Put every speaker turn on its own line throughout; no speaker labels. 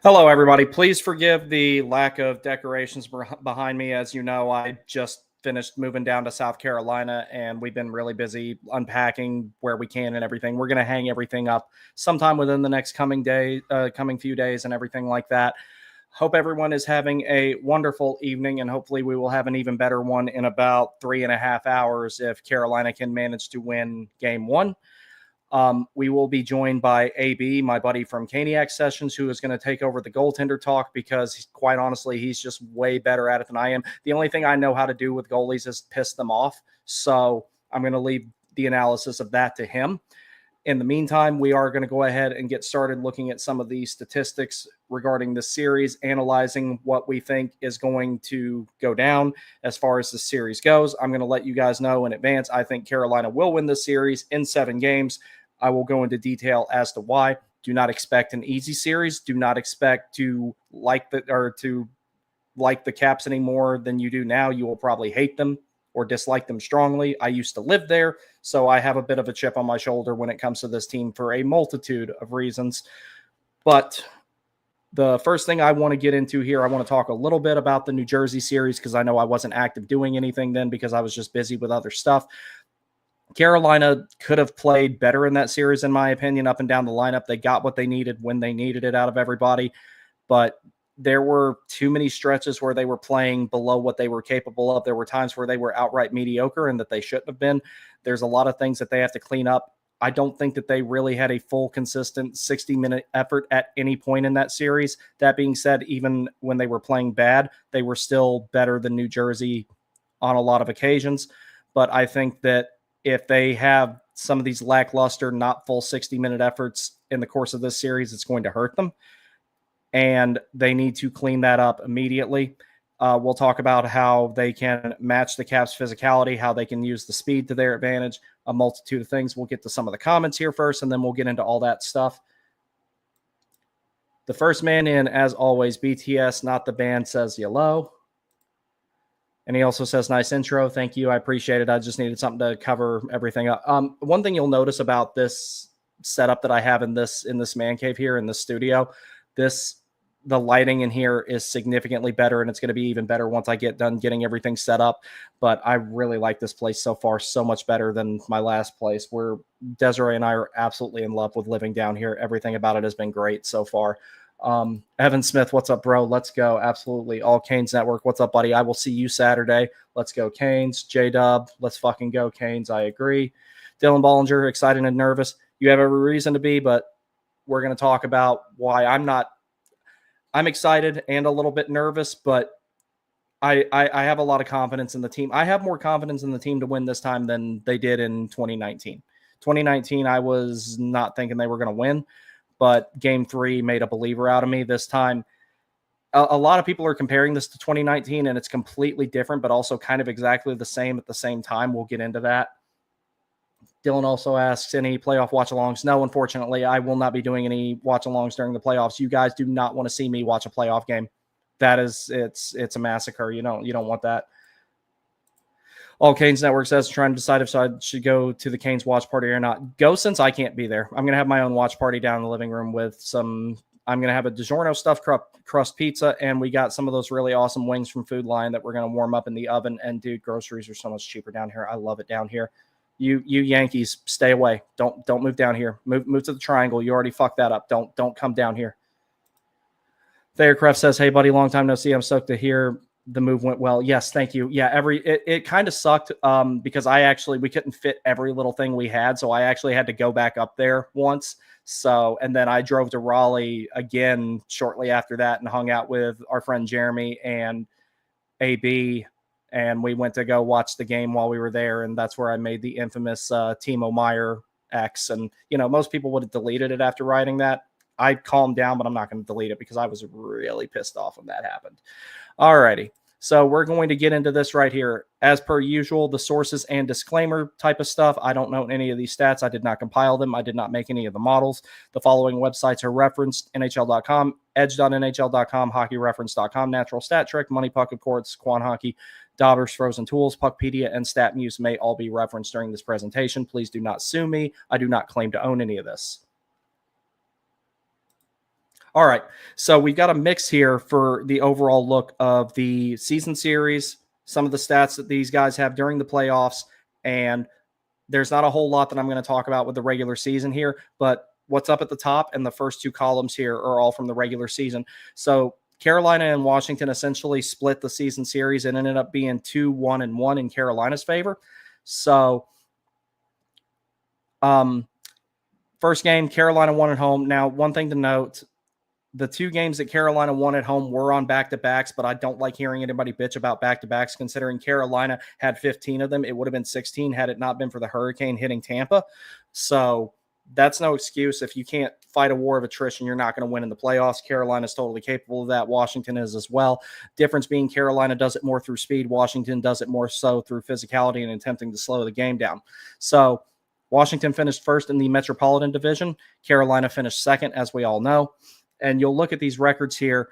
Hello, everybody. Please forgive the lack of decorations behind me. As you know, I just finished moving down to South Carolina, and we've been really busy unpacking where we can and everything. We're going to hang everything up sometime within the next coming few days, and everything like that. Hope everyone is having a wonderful evening, and hopefully, we will have an even better one in about 3.5 hours if Carolina can manage to win Game One. We will be joined by AB, my buddy from Caniac Sessions, who is going to take over the goaltender talk because, quite honestly, he's just way better at it than I am. The only thing I know how to do with goalies is piss them off. So I'm going to leave the analysis of that to him. In the meantime, we are going to go ahead and get started looking at some of the statistics regarding the series, analyzing what we think is going to go down as far as the series goes. I'm going to let you guys know in advance. I think Carolina will win the series in 7 games. I will go into detail as to why. Do not expect an easy series. Do not expect to like the Caps any more than you do now. You will probably hate them or dislike them strongly. I used to live there, so I have a bit of a chip on my shoulder when it comes to this team for a multitude of reasons. But the first thing I want to get into here, I want to talk a little bit about the New Jersey series because I know I wasn't active doing anything then because I was just busy with other stuff. Carolina could have played better in that series, in my opinion, up and down the lineup. They got what they needed when they needed it out of everybody, but there were too many stretches where they were playing below what they were capable of. There were times where they were outright mediocre and that they shouldn't have been. There's a lot of things that they have to clean up. I don't think that they really had a full, consistent 60-minute effort at any point in that series. That being said, even when they were playing bad, they were still better than New Jersey on a lot of occasions. But I think that if they have some of these lackluster, not full 60-minute efforts in the course of this series, it's going to hurt them. And they need to clean that up immediately. We'll talk about how they can match the Caps' physicality, how they can use the speed to their advantage, a multitude of things. We'll get to some of the comments here first, and then we'll get into all that stuff. The first man in, as always, BTS, not the band, says yellow. And he also says, nice intro. Thank you. I appreciate it. I just needed something to cover everything up. One thing you'll notice about this setup that I have in this man cave here in the studio, the lighting in here is significantly better, and it's going to be even better once I get done getting everything set up. But I really like this place so far, so much better than my last place, where Desiree and I are absolutely in love with living down here. Everything about it has been great so far. Evan Smith, what's up, bro? Let's go. Absolutely. All Canes Network, what's up, buddy? I will see you Saturday. Let's go, Canes. J-Dub, let's fucking go, Canes. I agree. Dylan Bollinger, excited and nervous. You have every reason to be, but we're going to talk about why I'm excited and a little bit nervous, but I have a lot of confidence in the team. I have more confidence in the team to win this time than they did in 2019. 2019, I was not thinking they were going to win, but Game 3 made a believer out of me this time. A lot of people are comparing this to 2019, and it's completely different, but also kind of exactly the same at the same time. We'll get into that. Dylan also asks, any playoff watch-alongs? No, unfortunately, I will not be doing any watch-alongs during the playoffs. You guys do not want to see me watch a playoff game. It's a massacre. You don't want that. All Canes Network says, trying to decide if I should go to the Canes watch party or not. Go, since I can't be there. I'm going to have my own watch party down in the living room with I'm going to have a DiGiorno stuffed crust pizza, and we got some of those really awesome wings from Food Line that we're going to warm up in the oven. And dude, groceries are so much cheaper down here. I love it down here. You Yankees, stay away. Don't move down here. Move to the Triangle. You already fucked that up. Don't come down here. Thayercraft says, hey buddy, long time no see. I'm stoked to hear the move went well. Yes, thank you. Yeah, it kind of sucked because we couldn't fit every little thing we had, so I actually had to go back up there once. So, and then I drove to Raleigh again shortly after that and hung out with our friend Jeremy and AB, and we went to go watch the game while we were there, and that's where I made the infamous Timo Meyer X. And most people would have deleted it after writing that. I calmed down, but I'm not going to delete it because I was really pissed off when that happened. Alrighty. So we're going to get into this right here. As per usual, the sources and disclaimer type of stuff. I don't know any of these stats. I did not compile them. I did not make any of the models. The following websites are referenced: NHL.com, edge.nhl.com, hockeyreference.com, Natural Stat Trick, Money Puck, of course, Quan Hockey, Daubers, Frozen Tools, Puckpedia, and StatMuse may all be referenced during this presentation. Please do not sue me. I do not claim to own any of this. All right. So we've got a mix here for the overall look of the season series, some of the stats that these guys have during the playoffs, and there's not a whole lot that I'm going to talk about with the regular season here, but what's up at the top and the first two columns here are all from the regular season. So Carolina and Washington essentially split the season series and ended up being 2-1-1 in Carolina's favor. So, first game, Carolina won at home. Now, one thing to note, the two games that Carolina won at home were on back-to-backs, but I don't like hearing anybody bitch about back-to-backs considering Carolina had 15 of them. It would have been 16 had it not been for the hurricane hitting Tampa. So that's no excuse. If you can't fight a war of attrition, you're not going to win in the playoffs. Carolina is totally capable of that. Washington is as well. Difference being Carolina does it more through speed. Washington does it more so through physicality and attempting to slow the game down. So Washington finished first in the Metropolitan Division. Carolina finished second, as we all know. And you'll look at these records here,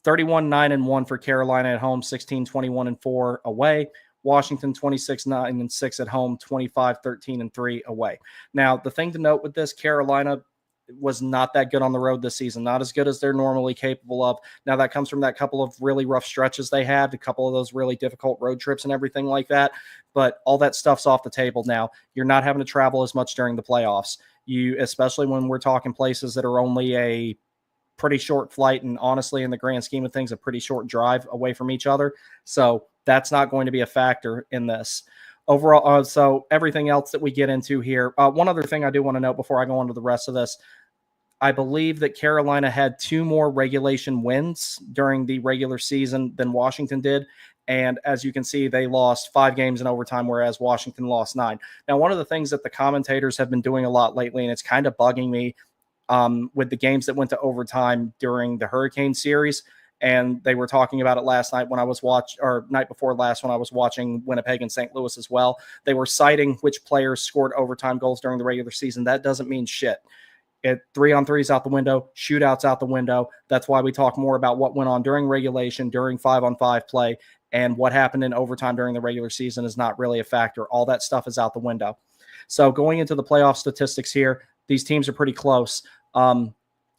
31-9-1 for Carolina at home, 16-21-4 away. Washington 26-9-6 at home, 25-13-3 away. Now, the thing to note with this, Carolina was not that good on the road this season, not as good as they're normally capable of. Now, that comes from that couple of really rough stretches they had, a couple of those really difficult road trips and everything like that. But all that stuff's off the table now. You're not having to travel as much during the playoffs. Especially when we're talking places that are only a pretty short flight and honestly, in the grand scheme of things, a pretty short drive away from each other. So that's not going to be a factor in this. Overall, so everything else that we get into here, one other thing I do want to note before I go on to the rest of this, I believe that Carolina had 2 more regulation wins during the regular season than Washington did. And as you can see, they lost 5 games in overtime, whereas Washington lost 9. Now, one of the things that the commentators have been doing a lot lately, and it's kind of bugging me, with the games that went to overtime during the Hurricane series. And they were talking about it last night when I was night before last when I was watching Winnipeg and St. Louis as well. They were citing which players scored overtime goals during the regular season. That doesn't mean shit. 3-on-3s out the window, shootouts out the window. That's why we talk more about what went on during regulation, during 5-on-5 play, and what happened in overtime during the regular season is not really a factor. All that stuff is out the window. So going into the playoff statistics here, these teams are pretty close.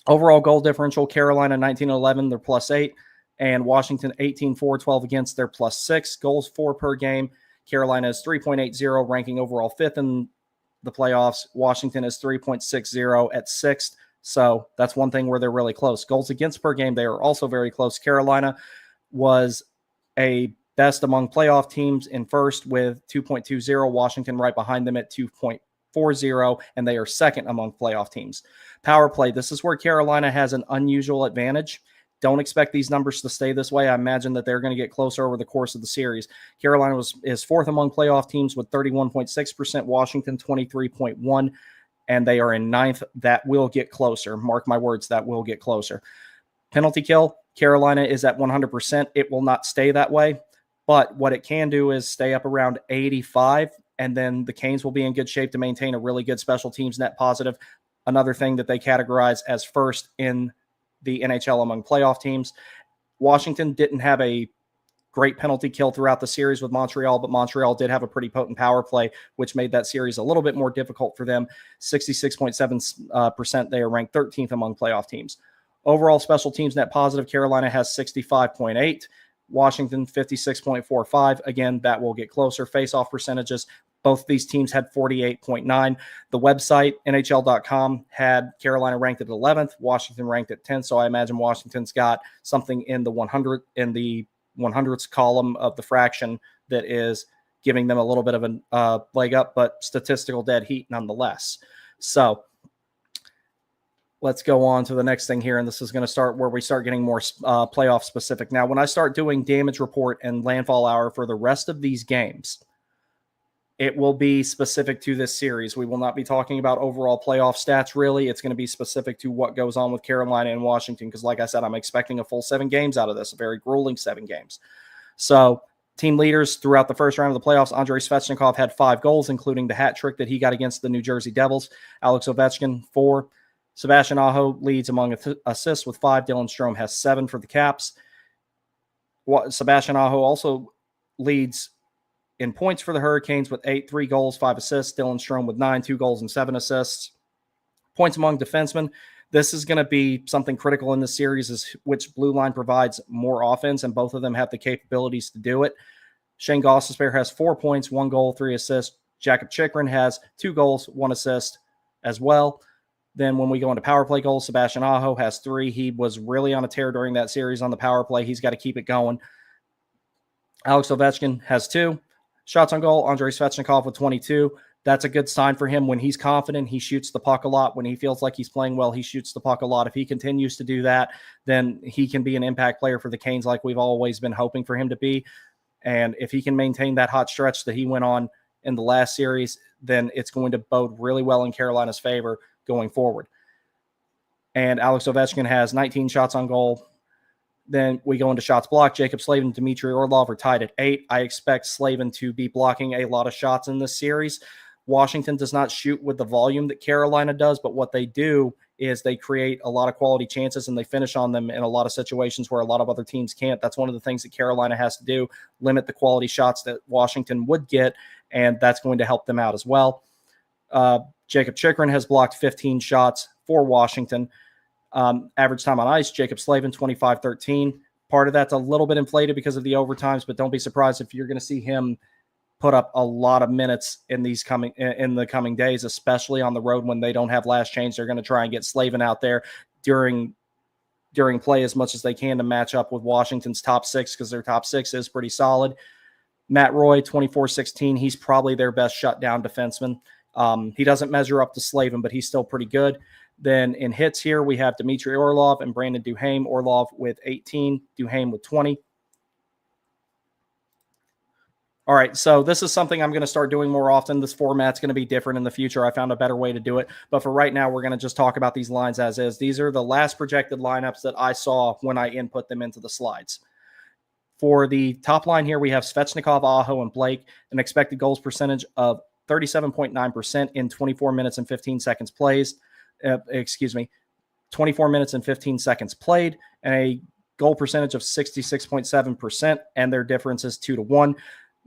Overall goal differential, Carolina 19-11, they're +8, and Washington 18-4-12 against, they're +6. Goals for per game, Carolina is 3.80, ranking overall 5th in the playoffs. Washington is 3.60 at 6th. So that's one thing where they're really close. Goals against per game, they are also very close. Carolina was a best among playoff teams in first with 2.20. Washington right behind them at 2.40, and they are second among playoff teams. Power play, this is where Carolina has an unusual advantage. Don't expect these numbers to stay this way. I imagine that they're going to get closer over the course of the series. Carolina is fourth among playoff teams with 31.6%, Washington 23.1%, and they are in ninth. That will get closer. Mark my words, that will get closer. Penalty kill, Carolina is at 100%. It will not stay that way, but what it can do is stay up around 85%, and then the Canes will be in good shape to maintain a really good special teams net positive. Another thing that they categorize as first in the NHL among playoff teams. Washington didn't have a great penalty kill throughout the series with Montreal, but Montreal did have a pretty potent power play, which made that series a little bit more difficult for them. 66.7%. They are ranked 13th among playoff teams. Overall special teams net positive, Carolina has 65.8. Washington 56.45. Again, that will get closer. Face-off percentages, both these teams had 48.9. The website, NHL.com, had Carolina ranked at 11th, Washington ranked at 10th. So I imagine Washington's got something in the 100ths column of the fraction that is giving them a little bit of a leg up, but statistical dead heat nonetheless. So let's go on to the next thing here, and this is going to start where we start getting more playoff specific. Now, when I start doing damage report and landfall hour for the rest of these games, it will be specific to this series. We will not be talking about overall playoff stats, really. It's going to be specific to what goes on with Carolina and Washington, because like I said, I'm expecting a full 7 games out of this, a very grueling 7 games. So team leaders throughout the first round of the playoffs, Andrei Svechnikov had 5 goals, including the hat trick that he got against the New Jersey Devils. Alex Ovechkin, 4. Sebastian Aho leads among assists with 5. Dylan Strome has 7 for the Caps. Sebastian Aho also leads in points for the Hurricanes with 8, 3 goals, 5 assists. Dylan Strome with 9, 2 goals and 7 assists. Points among defensemen, This is going to be something critical in the series, is which blue line provides more offense, and both of them have the capabilities to do it. Shane Gostisbehere has 4 points, 1 goal, 3 assists. Jakob Chychrun has 2 goals, 1 assist as well. Then when we go into power play goals, Sebastian Aho has 3. He was really on a tear during that series on the power play. He's got to keep it going. Alex Ovechkin has 2. Shots on goal, Andrei Svechnikov with 22. That's a good sign for him. When he's confident, he shoots the puck a lot. When he feels like he's playing well, he shoots the puck a lot. If he continues to do that, then he can be an impact player for the Canes like we've always been hoping for him to be. And if he can maintain that hot stretch that he went on in the last series, then it's going to bode really well in Carolina's favor going forward. And Alex Ovechkin has 19 shots on goal. Then we go into shots blocked. Jacob Slavin and Dmitry Orlov are tied at 8. I expect Slavin to be blocking a lot of shots in this series. Washington does not shoot with the volume that Carolina does, but what they do is they create a lot of quality chances and they finish on them in a lot of situations where a lot of other teams can't. That's one of the things that Carolina has to do, limit the quality shots that Washington would get, and that's going to help them out as well. Jacob Chychrun has blocked 15 shots for Washington. Average time on ice, Jacob Slavin, 25-13. Part of that's a little bit inflated because of the overtimes, but don't be surprised if you're going to see him put up a lot of minutes in the coming days, especially on the road when they don't have last change. They're going to try and get Slavin out there during play as much as they can to match up with Washington's top 6, because their top 6 is pretty solid. Matt Roy, 24-16. He's probably their best shutdown defenseman. He doesn't measure up to Slavin, but he's still pretty good. Then in hits here, we have Dmitry Orlov and Brandon Duhaime. Orlov with 18, Duhaime with 20. All right, so this is something I'm going to start doing more often. This format's going to be different in the future. I found a better way to do it. But for right now, we're going to just talk about these lines as is. These are the last projected lineups that I saw when I input them into the slides. For the top line here, we have Svechnikov, Aho, and Blake, an expected goals percentage of 37.9% in 24 minutes and 15 seconds plays. 24 minutes and 15 seconds played, and a goal percentage of 66.7%, and their difference is 2-1.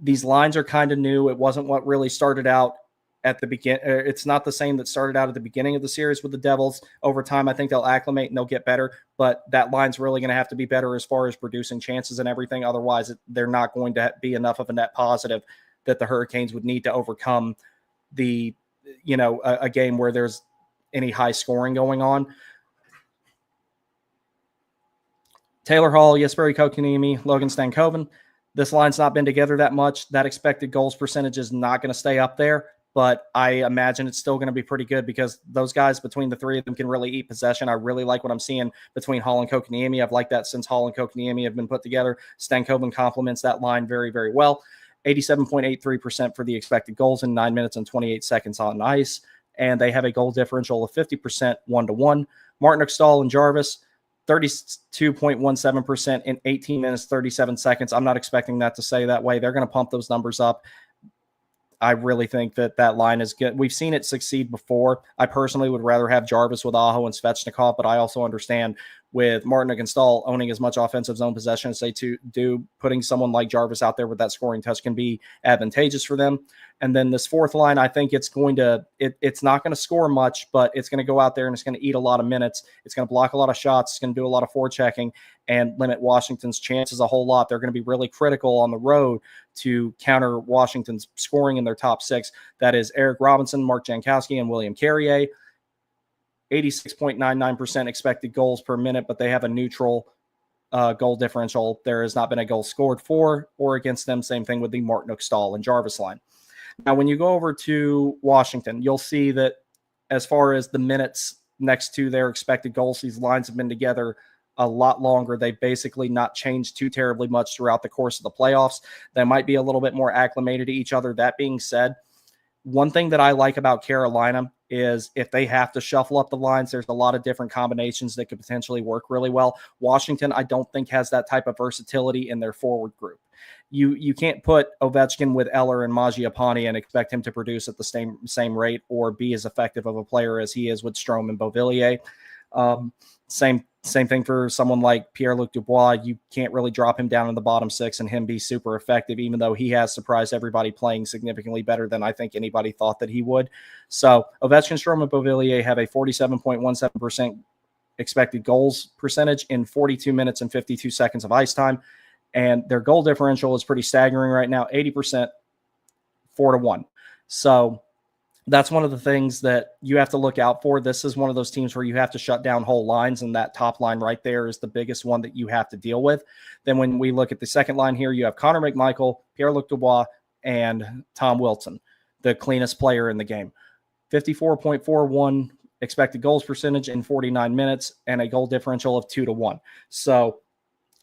These lines are kind of new. It wasn't what really started out at the beginning. It's not the same that started out at the beginning of the series with the Devils. Over time, I think they'll acclimate and they'll get better, but that line's really going to have to be better as far as producing chances and everything. Otherwise, they're not going to be enough of a net positive that the Hurricanes would need to overcome a game where there's any high scoring going on. Taylor Hall, Jesperi Kotkaniemi, Logan Stankoven. This line's not been together that much. That expected goals percentage is not going to stay up there, but I imagine it's still going to be pretty good because those guys, between the three of them, can really eat possession. I really like what I'm seeing between Hall and Kotkaniemi. I've liked that since Hall and Kotkaniemi have been put together. Stankoven complements that line very, very well. 87.83% for the expected goals in 9 minutes and 28 seconds on ice, and they have a goal differential of 50% 1-1. Martin Stahl and Jarvis, 32.17% in 18 minutes, 37 seconds. I'm not expecting that to stay that way. They're going to pump those numbers up. I really think that line is good. We've seen it succeed before. I personally would rather have Jarvis with Aho and Svechnikov, but I also understand with Martin and Stahl owning as much offensive zone possession as they do, putting someone like Jarvis out there with that scoring touch can be advantageous for them. And then this fourth line, I think it's not going to score much, but it's going to go out there and it's going to eat a lot of minutes. It's going to block a lot of shots. It's going to do a lot of forechecking and limit Washington's chances a whole lot. They're going to be really critical on the road to counter Washington's scoring in their top 6. That is Eric Robinson, Mark Jankowski, and William Carrier. 86.99% expected goals per minute, but they have a neutral goal differential. There has not been a goal scored for or against them. Same thing with the Martinook, Stahl, and Jarvis line. Now, when you go over to Washington, you'll see that as far as the minutes next to their expected goals, these lines have been together a lot longer. They've basically not changed too terribly much throughout the course of the playoffs. They might be a little bit more acclimated to each other. That being said, one thing that I like about Carolina is if they have to shuffle up the lines, there's a lot of different combinations that could potentially work really well. Washington, I don't think, has that type of versatility in their forward group. You can't put Ovechkin with Eller and Mangiapane and expect him to produce at the same rate or be as effective of a player as he is with Strome and Beauvillier. Same thing for someone like Pierre-Luc Dubois. You can't really drop him down in the bottom 6 and him be super effective, even though he has surprised everybody playing significantly better than I think anybody thought that he would. So Ovechkin, Strome, and Beauvillier have a 47.17% expected goals percentage in 42 minutes and 52 seconds of ice time. And their goal differential is pretty staggering right now, 80%, 4-1. So that's one of the things that you have to look out for. This is one of those teams where you have to shut down whole lines, and that top line right there is the biggest one that you have to deal with. Then when we look at the second line here, you have Connor McMichael, Pierre-Luc Dubois, and Tom Wilson, the cleanest player in the game. 54.41 expected goals percentage in 49 minutes and a goal differential of 2-1. So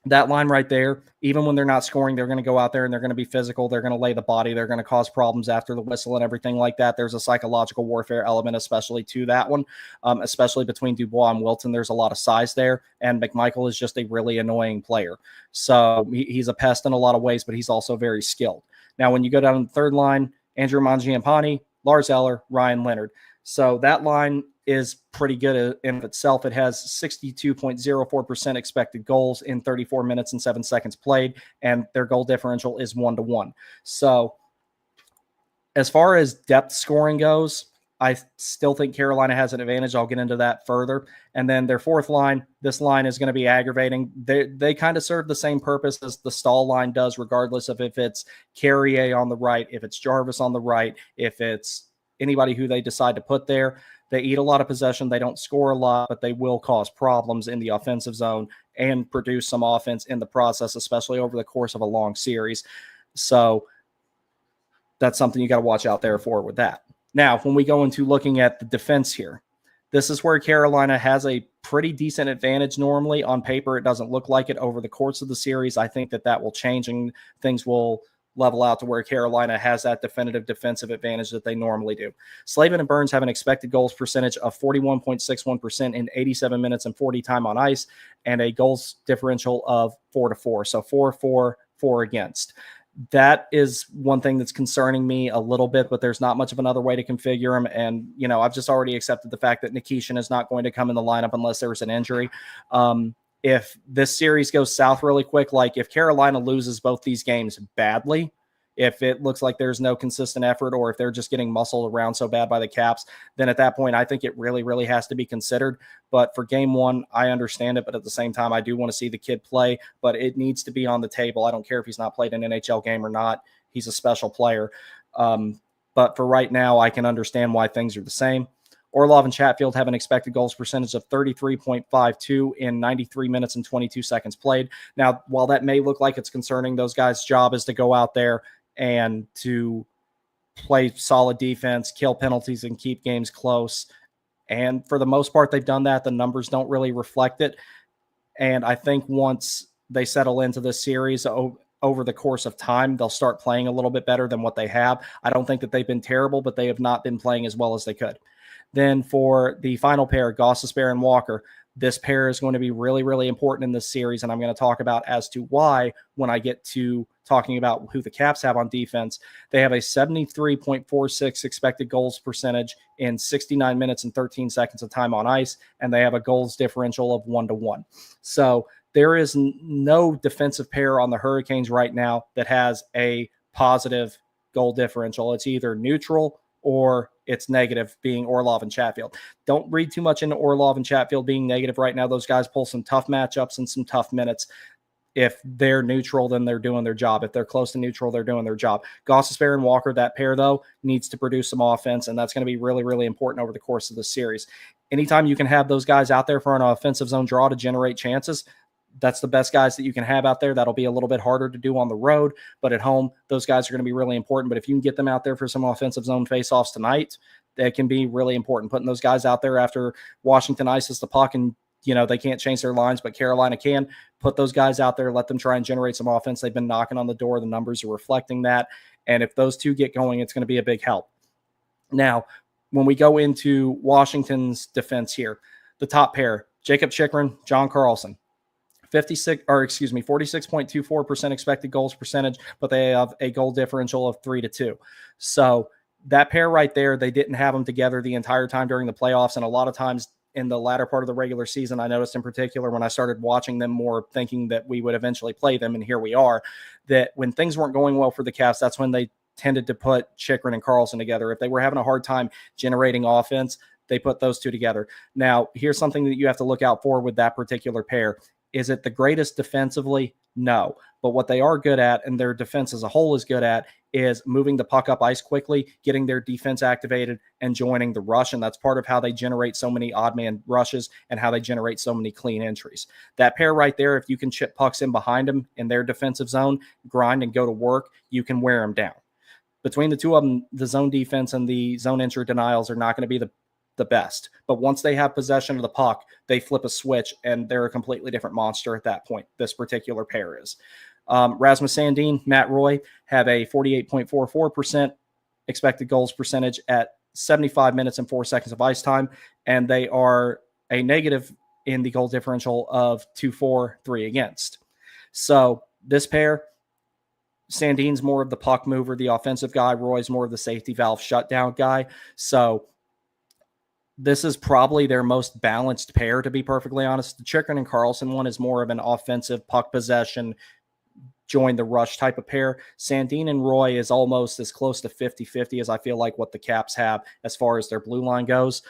that line right there, even when they're not scoring, they're going to go out there and they're going to be physical. They're going to lay the body. They're going to cause problems after the whistle and everything like that. There's a psychological warfare element, especially to that one, especially between Dubois and Wilson. There's a lot of size there, and McMichael is just a really annoying player. So he's a pest in a lot of ways, but he's also very skilled. Now, when you go down the third line, Andrew Mangiapane, Lars Eller, Ryan Leonard. So that line is pretty good in itself. It has 62.04% expected goals in 34 minutes and 7 seconds played, and their goal differential is 1-1. So as far as depth scoring goes, I still think Carolina has an advantage. I'll get into that further. And then their fourth line, this line is going to be aggravating. They kind of serve the same purpose as the Stahl line does, regardless of if it's Carrier on the right, if it's Jarvis on the right, if it's anybody who they decide to put there. They eat a lot of possession. They don't score a lot, but they will cause problems in the offensive zone and produce some offense in the process, especially over the course of a long series. So that's something you got to watch out there for with that. Now, when we go into looking at the defense here, this is where Carolina has a pretty decent advantage normally. On paper, it doesn't look like it over the course of the series. I think that will change and things will level out to where Carolina has that definitive defensive advantage that they normally do. Slavin and Burns have an expected goals percentage of 41.61% in 87 minutes and 40 time on ice, and a goals differential of 4-4. So 4-4 against. That is one thing that's concerning me a little bit, but there's not much of another way to configure them. And, I've just already accepted the fact that Nikishin is not going to come in the lineup unless there was an injury. If this series goes south really quick, like if Carolina loses both these games badly, if it looks like there's no consistent effort, or if they're just getting muscled around so bad by the Caps, then at that point, I think it really, really has to be considered. But for game one, I understand it. But at the same time, I do want to see the kid play, but it needs to be on the table. I don't care if he's not played an NHL game or not. He's a special player. But for right now, I can understand why things are the same. Orlov and Chatfield have an expected goals percentage of 33.52 in 93 minutes and 22 seconds played. Now, while that may look like it's concerning, those guys' job is to go out there and to play solid defense, kill penalties, and keep games close. And for the most part, they've done that. The numbers don't really reflect it. And I think once they settle into this series over the course of time, they'll start playing a little bit better than what they have. I don't think that they've been terrible, but they have not been playing as well as they could. Then for the final pair, Gostisbehere and Walker, this pair is going to be really, really important in this series, and I'm going to talk about as to why when I get to talking about who the Caps have on defense. They have a 73.46 expected goals percentage in 69 minutes and 13 seconds of time on ice, and they have a goals differential of 1-1. So there is no defensive pair on the Hurricanes right now that has a positive goal differential. It's either neutral or it's negative, being Orlov and Chatfield. Don't read too much into Orlov and Chatfield being negative right now. Those guys pull some tough matchups and some tough minutes. If they're neutral, then they're doing their job. If they're close to neutral, they're doing their job. Gostisbehere and Walker, that pair, though, needs to produce some offense, and that's going to be really, really important over the course of the series. Anytime you can have those guys out there for an offensive zone draw to generate chances, that's the best guys that you can have out there. That'll be a little bit harder to do on the road, but at home, those guys are going to be really important. But if you can get them out there for some offensive zone faceoffs tonight, that can be really important. Putting those guys out there after Washington ices the puck and, they can't change their lines, but Carolina can. Put those guys out there, let them try and generate some offense. They've been knocking on the door. The numbers are reflecting that. And if those two get going, it's going to be a big help. Now, when we go into Washington's defense here, the top pair, Jacob Chychrun, John Carlson. 46.24% expected goals percentage, but they have a goal differential of 3-2. So that pair right there, they didn't have them together the entire time during the playoffs. And a lot of times in the latter part of the regular season, I noticed in particular when I started watching them more, thinking that we would eventually play them, and here we are, that when things weren't going well for the Caps, that's when they tended to put Chychrun and Carlson together. If they were having a hard time generating offense, They put those two together. Now, here's something that you have to look out for with that particular pair. Is it the greatest defensively? No. But what they are good at, and their defense as a whole is good at, is moving the puck up ice quickly, getting their defense activated, and joining the rush. And that's part of how they generate so many odd man rushes and how they generate so many clean entries. That pair right there, if you can chip pucks in behind them in their defensive zone, grind and go to work, you can wear them down. Between the two of them, the zone defense and the zone entry denials are not going to be the best. But once they have possession of the puck, they flip a switch and they're a completely different monster at that point. This particular pair is. Rasmus Sandin, Matt Roy have a 48.44% expected goals percentage at 75 minutes and 4 seconds of ice time, and they are a negative in the goal differential of 2-4-3 against. So this pair, Sandin's more of the puck mover, the offensive guy. Roy's more of the safety valve shutdown guy. So this is probably their most balanced pair, to be perfectly honest. The Chychrun and Karlsson one is more of an offensive puck possession, join the rush type of pair. Sandin and Roy is almost as close to 50-50 as I feel like what the Caps have as far as their blue line goes.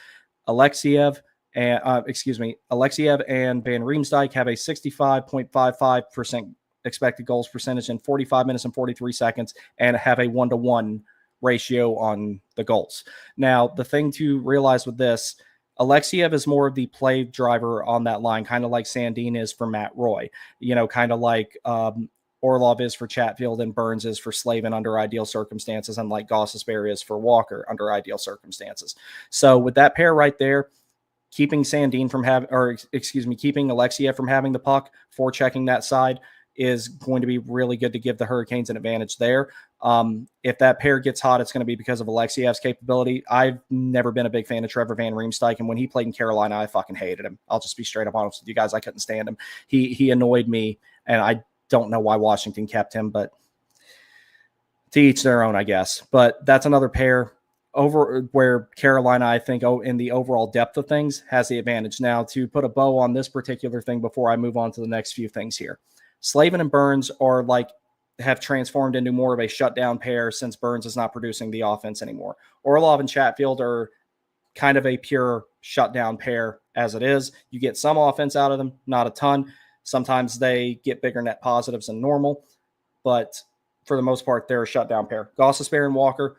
Alexiev and Van Riemsdyk have a 65.55% expected goals percentage in 45 minutes and 43 seconds and have a 1-to-1 ratio on the goals. Now, the thing to realize with this, Alexiev is more of the play driver on that line, kind of like Sandin is for Matt Roy, kind of like Orlov is for Chatfield and Burns is for Slavin under ideal circumstances, and like Gostisbehere is for Walker under ideal circumstances. So with that pair right there, keeping Alexiev from having the puck, forechecking that side is going to be really good to give the Hurricanes an advantage there. If that pair gets hot, it's going to be because of Alexiev's capability. I've never been a big fan of Trevor Van Riemsdyk, and when he played in Carolina, I fucking hated him. I'll just be straight up honest with you guys. I couldn't stand him. He annoyed me, and I don't know why Washington kept him, but to each their own, I guess. But that's another pair over where Carolina, I think, in the overall depth of things, has the advantage. Now, to put a bow on this particular thing before I move on to the next few things here, Slavin and Burns have transformed into more of a shutdown pair since Burns is not producing the offense anymore. Orlov and Chatfield are kind of a pure shutdown pair as it is. You get some offense out of them, not a ton. Sometimes they get bigger net positives than normal, but for the most part, they're a shutdown pair. Gostisbehere and Walker,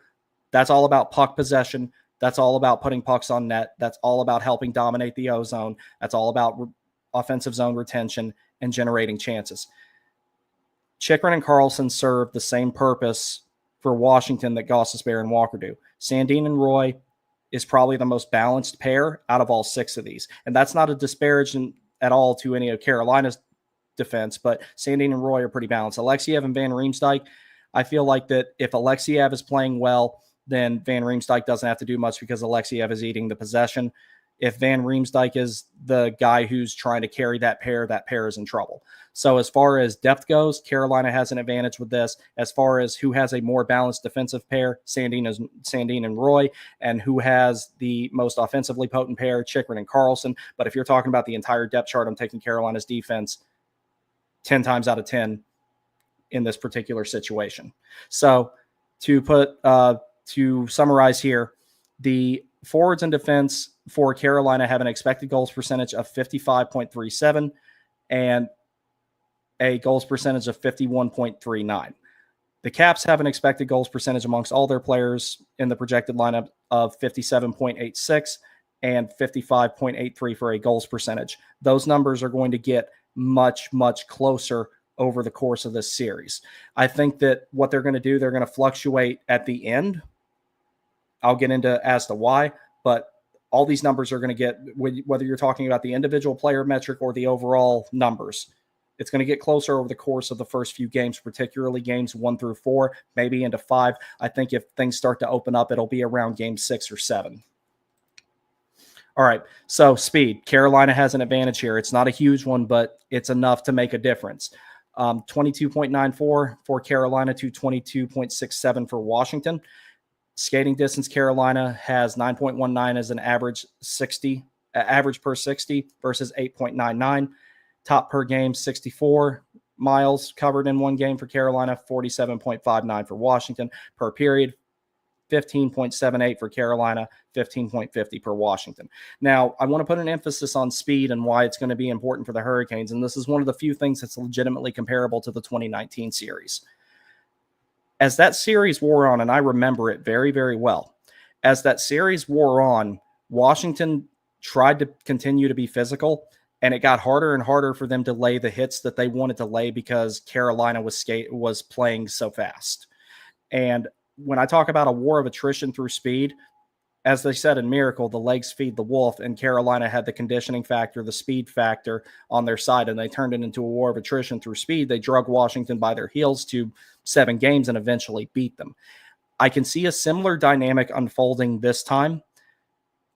that's all about puck possession. That's all about putting pucks on net. That's all about helping dominate the O zone. That's all about offensive zone retention and generating chances. Chychrun and Karlsson serve the same purpose for Washington that Gostisbehere and Walker do. Sandin and Roy is probably the most balanced pair out of all six of these. And that's not a disparagement at all to any of Carolina's defense, but Sandin and Roy are pretty balanced. Alexiev and Van Riemsdyk, I feel like that if Alexiev is playing well, then Van Riemsdyk doesn't have to do much because Alexiev is eating the possession. If Van Riemsdyk is the guy who's trying to carry that pair is in trouble. So as far as depth goes, Carolina has an advantage with this. As far as who has a more balanced defensive pair, Sandin and Roy, and who has the most offensively potent pair, Chychrun and Karlsson. But if you're talking about the entire depth chart, I'm taking Carolina's defense 10 times out of 10 in this particular situation. So to summarize here, the forwards and defense for Carolina have an expected goals percentage of 55.37 and a goals percentage of 51.39. The Caps have an expected goals percentage amongst all their players in the projected lineup of 57.86 and 55.83 for a goals percentage. Those numbers are going to get much, much closer over the course of this series. I think that what they're going to do, they're going to fluctuate at the end. I'll get into as to why, but all these numbers are going to get, whether you're talking about the individual player metric or the overall numbers, it's going to get closer over the course of the first few games, particularly games 1 through 4, maybe into 5. I think if things start to open up, it'll be around game 6 or 7. All right, so speed. Carolina has an advantage here. It's not a huge one, but it's enough to make a difference. 22.94 for Carolina to 22.67 for Washington. Skating distance, Carolina has 9.19 as an average per 60 versus 8.99. Top per game, 64 miles covered in one game for Carolina, 47.59 for Washington per period. 15.78 for Carolina, 15.50 per Washington. Now, I want to put an emphasis on speed and why it's going to be important for the Hurricanes, and this is one of the few things that's legitimately comparable to the 2019 series. As that series wore on, and I remember it very, very well, as that series wore on, Washington tried to continue to be physical, and it got harder and harder for them to lay the hits that they wanted to lay because Carolina was playing so fast. And when I talk about a war of attrition through speed, as they said in Miracle, the legs feed the wolf, and Carolina had the conditioning factor, the speed factor on their side, and they turned it into a war of attrition through speed. They drug Washington by their heels to 7 games and eventually beat them. I can see a similar dynamic unfolding this time.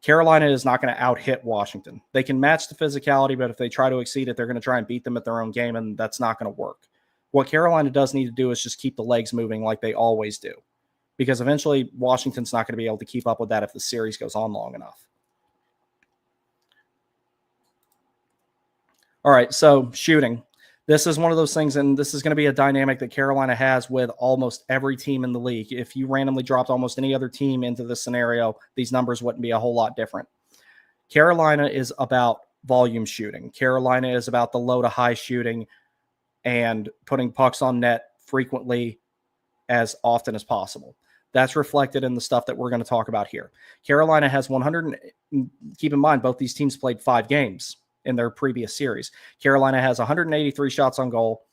Carolina is not going to out-hit Washington. They can match the physicality, but if they try to exceed it, they're going to try and beat them at their own game, and that's not going to work. What Carolina does need to do is just keep the legs moving like they always do, because eventually Washington's not going to be able to keep up with that if the series goes on long enough. All right, so shooting. This is one of those things, and this is going to be a dynamic that Carolina has with almost every team in the league. If you randomly dropped almost any other team into this scenario, these numbers wouldn't be a whole lot different. Carolina is about volume shooting. Carolina is about the low to high shooting and putting pucks on net frequently as often as possible. That's reflected in the stuff that we're going to talk about here. Carolina has 100. Keep in mind, both these teams played 5 games in their previous series. Carolina has 183 shots on goal,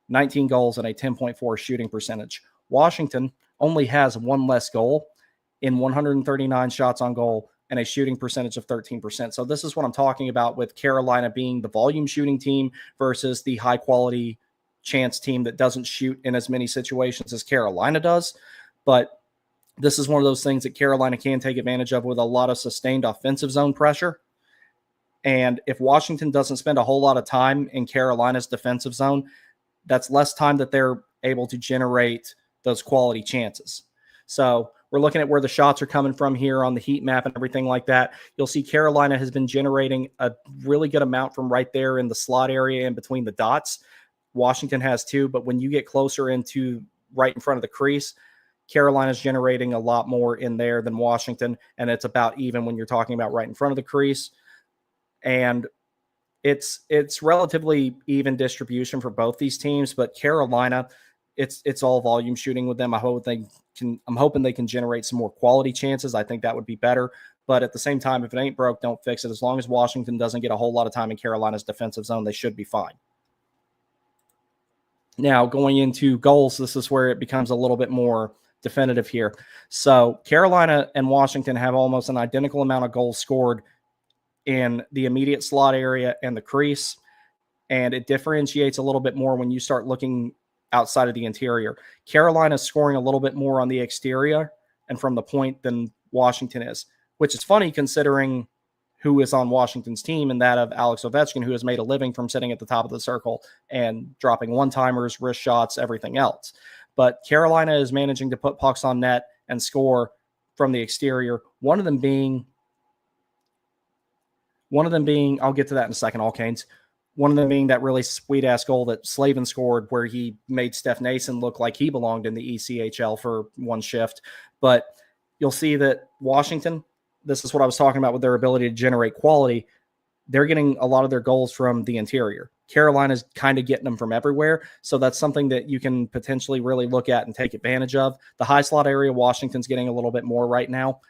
19 goals, and a 10.4 shooting percentage. Washington only has 1 less goal in 139 shots on goal and a shooting percentage of 13%. So this is what I'm talking about with Carolina being the volume shooting team versus the high quality chance team that doesn't shoot in as many situations as Carolina does. But this is one of those things that Carolina can take advantage of with a lot of sustained offensive zone pressure. And if Washington doesn't spend a whole lot of time in Carolina's defensive zone, that's less time that they're able to generate those quality chances. So we're looking at where the shots are coming from here on the heat map and everything like that. You'll see Carolina has been generating a really good amount from right there in the slot area in between the dots. Washington has too, but when you get closer into right in front of the crease, Carolina's generating a lot more in there than Washington, and it's about even when you're talking about right in front of the crease. And it's relatively even distribution for both these teams, but Carolina, it's all volume shooting with them. I'm hoping they can generate some more quality chances. I think that would be better. But at the same time, if it ain't broke, don't fix it. As long as Washington doesn't get a whole lot of time in Carolina's defensive zone, they should be fine. Now, going into goals, this is where it becomes a little bit more definitive here. So Carolina and Washington have almost an identical amount of goals scored in the immediate slot area and the crease, and it differentiates a little bit more when you start looking outside of the interior. Carolina's scoring a little bit more on the exterior and from the point than Washington is, which is funny considering who is on Washington's team, and that of Alex Ovechkin, who has made a living from sitting at the top of the circle and dropping one-timers, wrist shots, everything else. But Carolina is managing to put pucks on net and score from the exterior. One of them being, I'll get to that in a second, all Canes. One of them being that really sweet-ass goal that Slavin scored where he made Steph Nason look like he belonged in the ECHL for one shift. But you'll see that Washington, this is what I was talking about with their ability to generate quality. They're getting a lot of their goals from the interior. Carolina's kind of getting them from everywhere. So that's something that you can potentially really look at and take advantage of. The high slot area, Washington's getting a little bit more right now.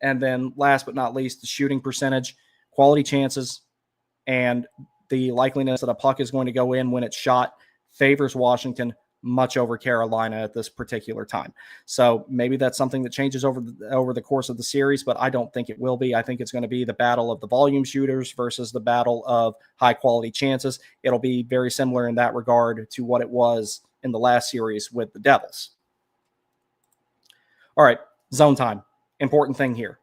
And then last but not least, the shooting percentage, quality chances, and the likeliness that a puck is going to go in when it's shot favors Washington much over Carolina at this particular time. So maybe that's something that changes over the course of the series, but I don't think it will be. I think it's going to be the battle of the volume shooters versus the battle of high quality chances. It'll be very similar in that regard to what it was in the last series with the Devils. All right, zone time. Important thing here.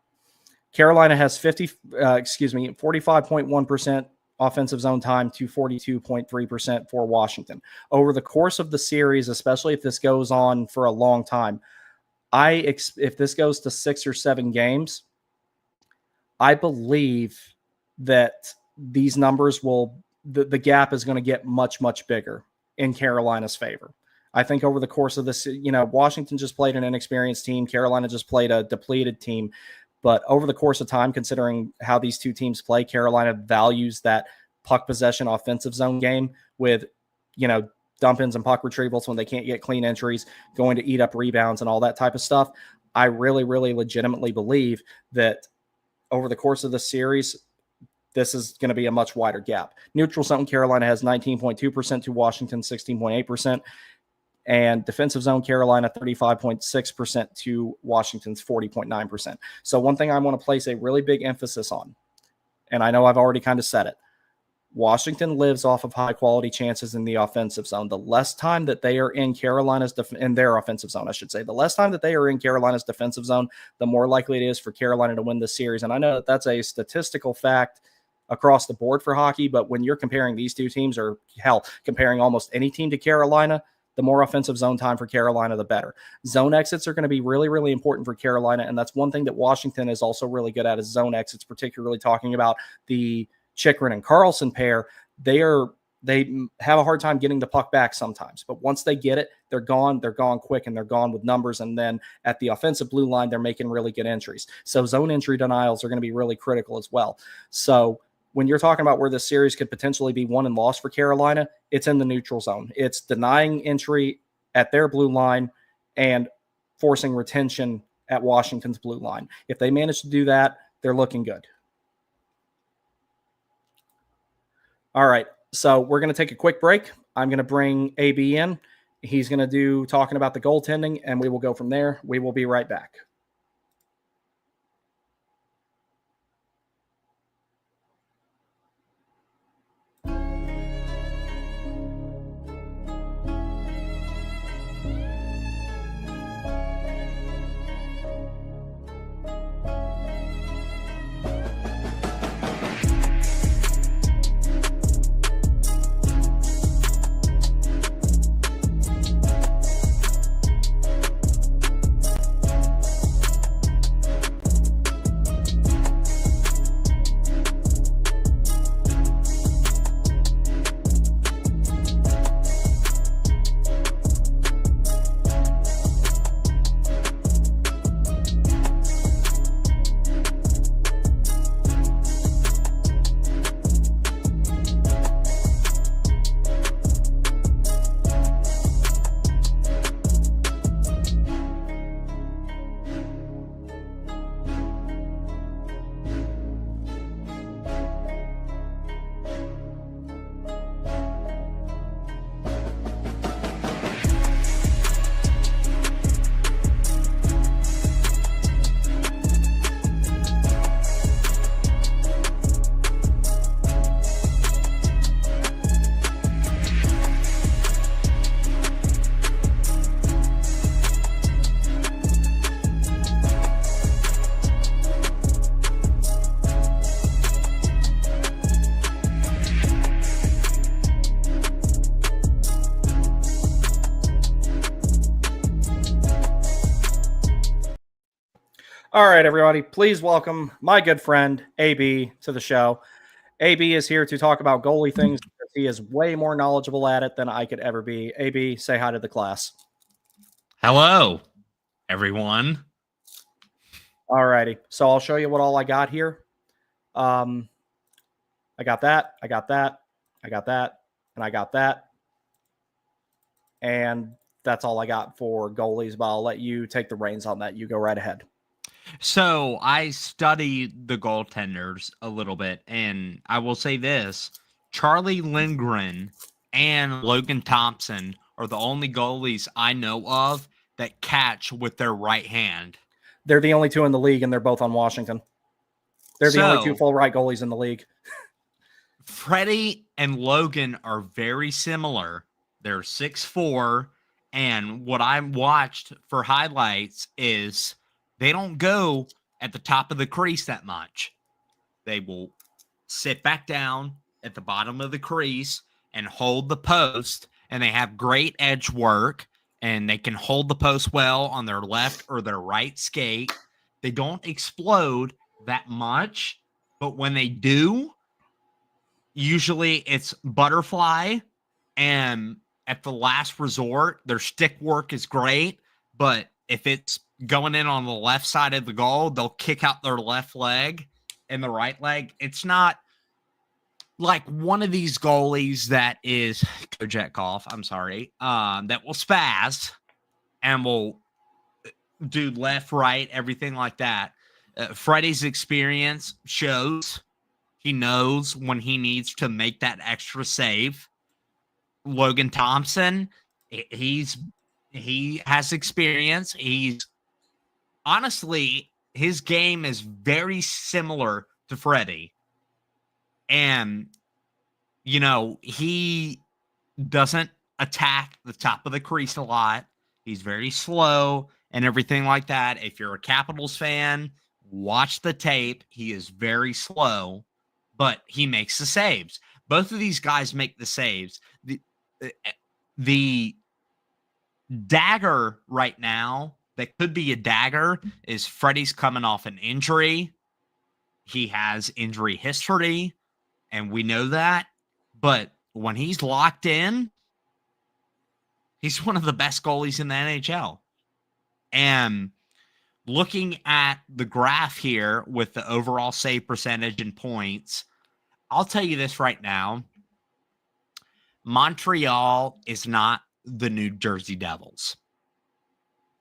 Carolina has 45.1% offensive zone time to 42.3% for Washington. Over the course of the series, especially if this goes on for a long time, if this goes to 6 or 7 games, I believe that these numbers the gap is going to get much, much bigger in Carolina's favor. I think over the course of this, Washington just played an inexperienced team. Carolina just played a depleted team. But over the course of time, considering how these two teams play, Carolina values that puck possession offensive zone game with, dump-ins and puck retrievals when they can't get clean entries, going to eat up rebounds and all that type of stuff. I really, really legitimately believe that over the course of the series, this is going to be a much wider gap. Neutral zone, Carolina has 19.2% to Washington, 16.8%. And defensive zone, Carolina, 35.6% to Washington's 40.9%. So one thing I want to place a really big emphasis on, and I know I've already kind of said it, Washington lives off of high-quality chances in the offensive zone. The less time that they are in in their offensive zone, I should say, the less time that they are in Carolina's defensive zone, the more likely it is for Carolina to win this series. And I know that that's a statistical fact across the board for hockey, but when you're comparing these two teams, or hell, comparing almost any team to Carolina, the more offensive zone time for Carolina, the better. Zone exits are going to be really, really important for Carolina, and that's one thing that Washington is also really good at, is zone exits, particularly talking about the Chychrun and Carlson pair. They have a hard time getting the puck back sometimes, but once they get it, they're gone quick, and they're gone with numbers. And then at the offensive blue line, they're making really good entries. So zone entry denials are going to be really critical as well. So when you're talking about where this series could potentially be won and lost for Carolina, it's in the neutral zone. It's denying entry at their blue line and forcing retention at Washington's blue line. If they manage to do that, they're looking good. All right, so we're going to take a quick break. I'm going to bring AB in. He's going to do talking about the goaltending, and we will go from there. We will be right back. All right, everybody, please welcome my good friend, AB, to the show. AB is here to talk about goalie things because he is way more knowledgeable at it than I could ever be. AB, say hi to the class.
Hello, everyone.
All righty, so I'll show you what all I got here. I got that, I got that, I got that, and I got that. And that's all I got for goalies, but I'll let you take the reins on that. You go right ahead.
So I studied the goaltenders a little bit, and I will say this: Charlie Lindgren and Logan Thompson are the only goalies I know of that catch with their right hand.
They're the only two in the league, and they're both on Washington. They're the only two full right goalies in the league.
Freddie and Logan are very similar. They're 6'4", and what I watched for highlights is they don't go at the top of the crease that much. They will sit back down at the bottom of the crease and hold the post, and they have great edge work, and they can hold the post well on their left or their right skate. They don't explode that much, but when they do, usually it's butterfly, and at the last resort. Their stick work is great, but if it's going in on the left side of the goal, they'll kick out their left leg and the right leg. It's not like one of these goalies that is Kojetkov, I'm sorry, that will spaz and will do left, right, everything like that. Freddie's experience shows he knows when he needs to make that extra save. Logan Thompson, he has experience. He's honestly, his game is very similar to Freddie. And, you know, he doesn't attack the top of the crease a lot. He's very slow and everything like that. If you're a Capitals fan, watch the tape. He is very slow, but he makes the saves. Both of these guys make the saves. The dagger right now that could be a dagger is Freddie's coming off an injury. He has injury history, and we know that. But when he's locked in, he's one of the best goalies in the NHL. And looking at the graph here with the overall save percentage and points, I'll tell you this right now. Montreal is not the New Jersey Devils.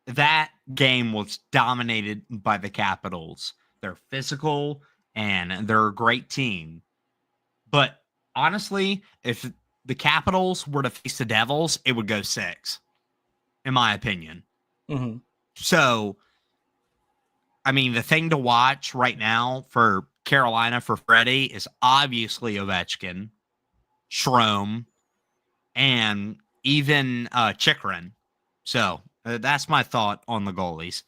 That game was dominated by the Capitals. They're physical and they're a great team. But honestly, if the Capitals were to face the Devils, it would go 6, in my opinion.
Mm-hmm.
So, I mean, the thing to watch right now for Carolina, for Freddie, is obviously Ovechkin, Strome, and even Chikrin. So that's my thought on the goalies.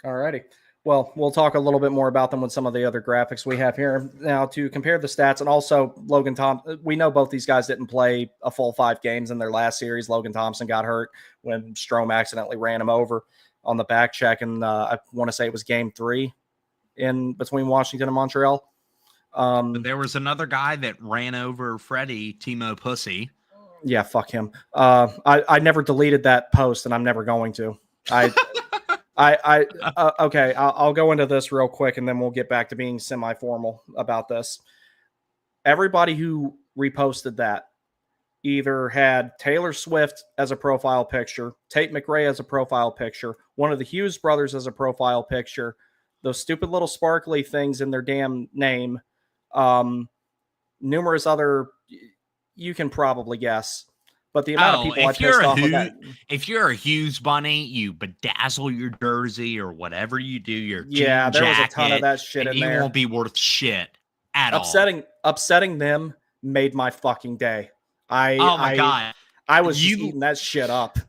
All righty. Well, we'll talk a little bit more about them with some of the other graphics we have here. Now, to compare the stats, and also Logan Thompson, we know both these guys didn't play a full 5 games in their last series. Logan Thompson got hurt when Strome accidentally ran him over on the back check, and I want to say it was game 3 in between Washington and Montreal.
But there was another guy that ran over Freddie, Timo Pussy.
Yeah, fuck him. I never deleted that post, and I'm never going to. Okay, I'll go into this real quick, and then we'll get back to being semi-formal about this. Everybody who reposted that either had Taylor Swift as a profile picture, Tate McRae as a profile picture, one of the Hughes brothers as a profile picture, those stupid little sparkly things in their damn name, numerous other, you can probably guess. But the amount of people I pissed off with that.
If you're a Hughes bunny, you bedazzle your jersey or whatever you do, your
there
jacket,
was a ton of that shit in there.
You won't be worth shit at all.
Upsetting them made my fucking day.
God.
I was eating that shit up.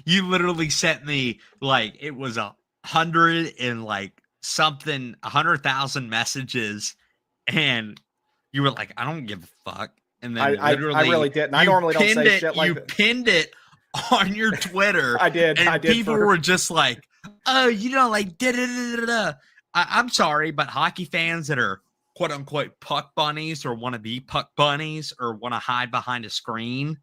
You literally sent me it was 100 and something, 100,000 messages, and you were like, I don't give a fuck. And then
I really didn't. I normally don't say shit like that.
You pinned it on your Twitter.
I did.
And people were just like, oh, da-da-da-da-da. I'm sorry, but hockey fans that are quote unquote puck bunnies or want to be puck bunnies or want to hide behind a screen,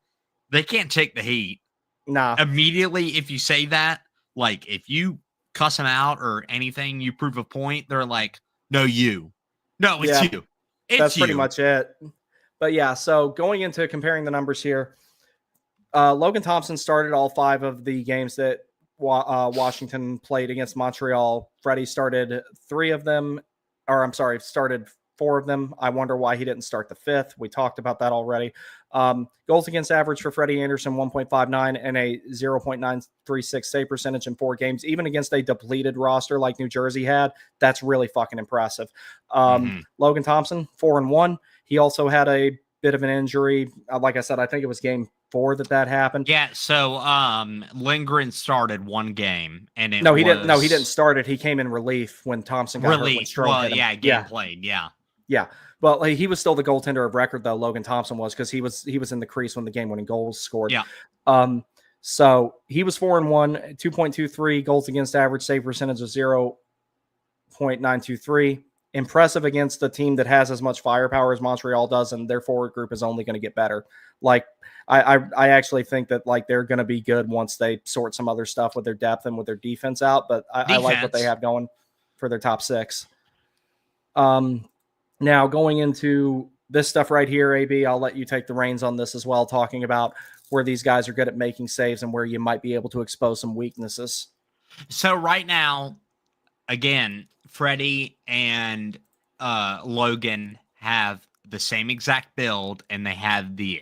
they can't take the heat.
Nah.
Immediately, if you say that, if you cuss them out or anything, you prove a point, they're like, no, it's you.
That's pretty much it. But yeah, so going into comparing the numbers here, Logan Thompson started all 5 of the games that Washington played against Montreal. Freddie started 3 of them, started 4 of them. I wonder why he didn't start the 5th. We talked about that already. Goals against average for Freddie Anderson, 1.59 and a 0.936 save percentage in 4 games, even against a depleted roster like New Jersey had. That's really fucking impressive. Logan Thompson, 4-1. He also had a bit of an injury. Like I said, I think it was game 4 that happened.
Yeah. So Lindgren started 1 game, and he
didn't. No, he didn't start it. He came in relief when Thompson got
relief.
Hurt.
Played. Yeah.
Yeah. Well, he was still the goaltender of record, though. Logan Thompson was, because he was in the crease when the game-winning goals scored.
Yeah.
So he was 4-1, 2.23 goals against average, save percentage of 0.923. impressive against a team that has as much firepower as Montreal does, and their forward group is only going to get better. Like, I actually think that like they're going to be good once they sort some other stuff with their depth and with their defense out. But I like what they have going for their top six. Now going into this stuff right here, AB, I'll let you take the reins on this as well, talking about where these guys are good at making saves and where you might be able to expose some weaknesses.
So right now, again, Freddie and Logan have the same exact build, and they have the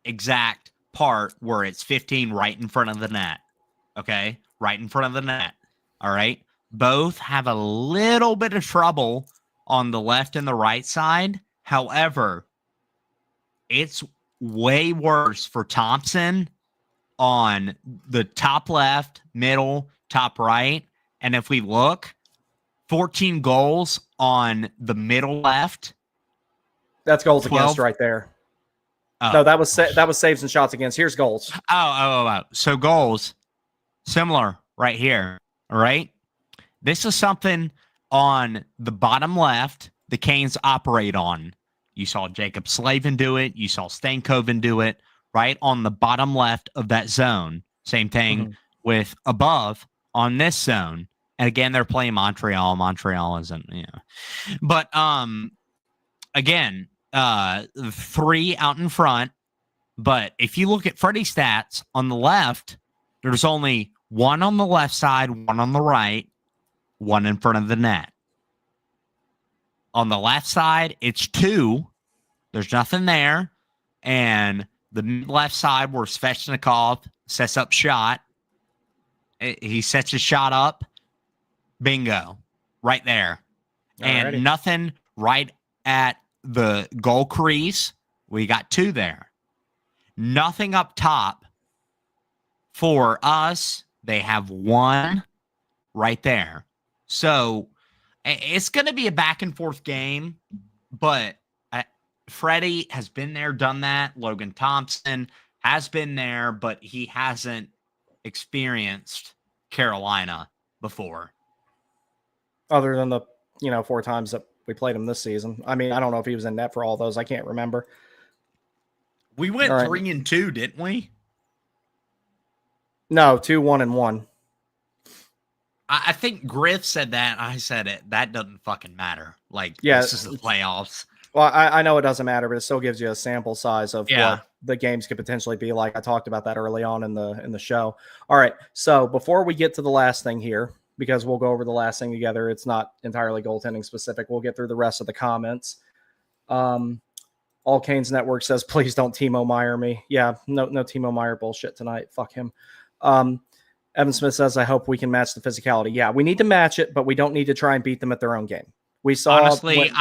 exact part where it's 15 right in front of the net. Okay? Right in front of the net. All right? Both have a little bit of trouble on the left and the right side. However, it's way worse for Thompson on the top left, middle, top right. And if we look, 14 goals on the middle left.
That's goals 12 against right there. Oh. No, that was saves and shots against. Here's goals.
Oh. So goals, similar right here. All right. This is something on the bottom left the Canes operate on. You saw Jacob Slavin do it. You saw Stankoven do it right on the bottom left of that zone. Same thing with above on this zone. And again, they're playing Montreal. Montreal isn't, But again, 3 out in front. But if you look at Freddie's stats on the left, there's only 1 on the left side, 1 on the right, 1 in front of the net. On the left side, it's 2. There's nothing there. And the left side where Svechnikov sets up shot, he sets his shot up. Bingo. Right there. And
Alrighty.
Nothing right at the goal crease. We got 2 there. Nothing up top. For us, they have 1 right there. So it's going to be a back and forth game, but Freddie has been there, done that. Logan Thompson has been there, but he hasn't experienced Carolina before.
Other than the, 4 times that we played him this season. I mean, I don't know if he was in net for all those. I can't remember.
We went 3-2, didn't we?
No, 2-1-1.
I think Griff said that. I said it. That doesn't fucking matter. Like, this is the playoffs.
Well, I know it doesn't matter, but it still gives you a sample size of what the games could potentially be like. I talked about that early on in the show. All right, so before we get to the last thing here, because we'll go over the last thing together, it's not entirely goaltending specific. We'll get through the rest of the comments. All Canes Network says, please don't Timo Meyer me. Yeah, no Timo Meyer bullshit tonight. Fuck him. Evan Smith says, I hope we can match the physicality. Yeah, we need to match it, but we don't need to try and beat them at their own game. We saw
honestly,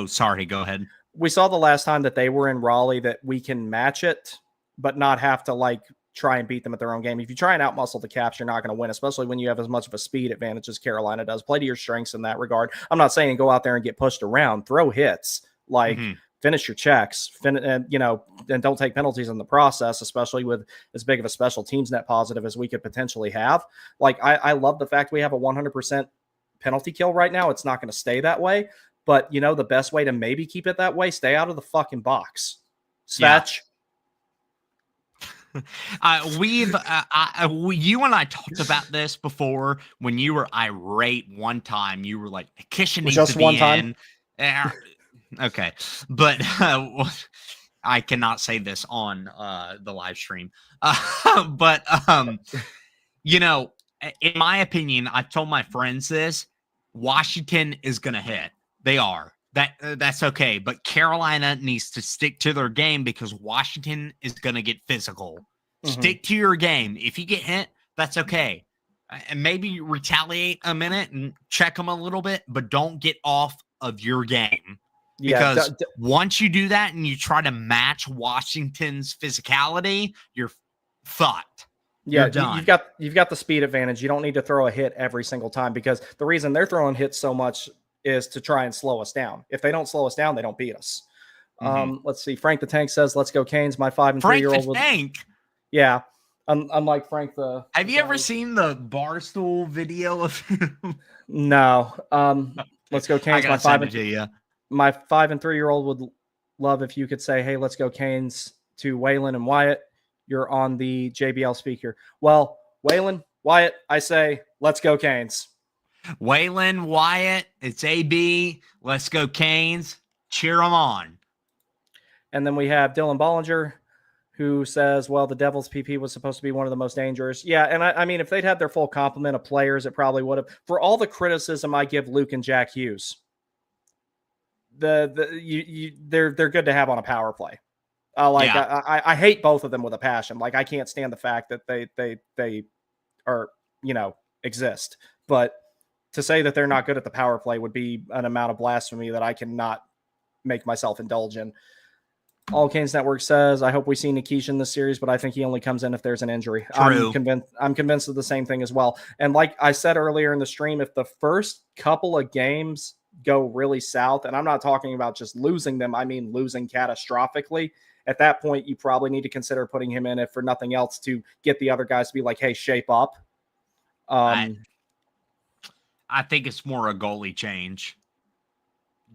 sorry, go ahead.
We saw the last time that they were in Raleigh that we can match it, but not have to try and beat them at their own game. If you try and outmuscle the Caps, you're not going to win, especially when you have as much of a speed advantage as Carolina does. Play to your strengths in that regard. I'm not saying go out there and get pushed around, throw hits, finish your checks, and don't take penalties in the process, especially with as big of a special teams net positive as we could potentially have. I love the fact we have a 100% penalty kill right now. It's not going to stay that way, but the best way to maybe keep it that way, stay out of the fucking box. Svetch.
You and I talked about this before when you were irate one time. You were like, Kishin needs
just
to be
one time.
in. Okay, but I cannot say this on the live stream. But in my opinion, I've told my friends this: Washington is going to hit. They are. That's okay. But Carolina needs to stick to their game because Washington is going to get physical. Stick to your game. If you get hit, that's okay. And maybe retaliate a minute and check them a little bit, but don't get off of your game. Because once you do that and you try to match Washington's physicality, you're fucked.
Yeah, you've got the speed advantage. You don't need to throw a hit every single time because the reason they're throwing hits so much is to try and slow us down. If they don't slow us down, they don't beat us. Let's see. Frank the Tank says, "Let's go Canes." My 5 and 3-year-old.
Frank the Tank.
Yeah, unlike Frank the.
Have you ever seen the Barstool video of him?
No. Let's go
I
Canes.
gotta send it to you.
My 5 and 3-year-old would love if you could say, hey, let's go Canes to Waylon and Wyatt. You're on the JBL speaker. Well, Waylon, Wyatt, I say, let's go Canes.
Waylon, Wyatt, it's AB. Let's go Canes. Cheer them on.
And then we have Dylan Bollinger, who says, well, the Devils PP was supposed to be one of the most dangerous. Yeah, and I mean, if they'd had their full complement of players, it probably would have. For all the criticism I give Luke and Jack Hughes, they're good to have on a power play. I hate both of them with a passion. Like, I can't stand the fact that they are, exist. But to say that they're not good at the power play would be an amount of blasphemy that I cannot make myself indulge in. All Canes Network says, I hope we see Nikisha in this series, but I think he only comes in if there's an injury.
True.
I'm convinced of the same thing as well. And like I said earlier in the stream, if the first couple of games go really south, and I'm not talking about just losing them, I mean losing catastrophically, at that point, you probably need to consider putting him in, if for nothing else, to get the other guys to be like, hey, shape up.
I think it's more a goalie change.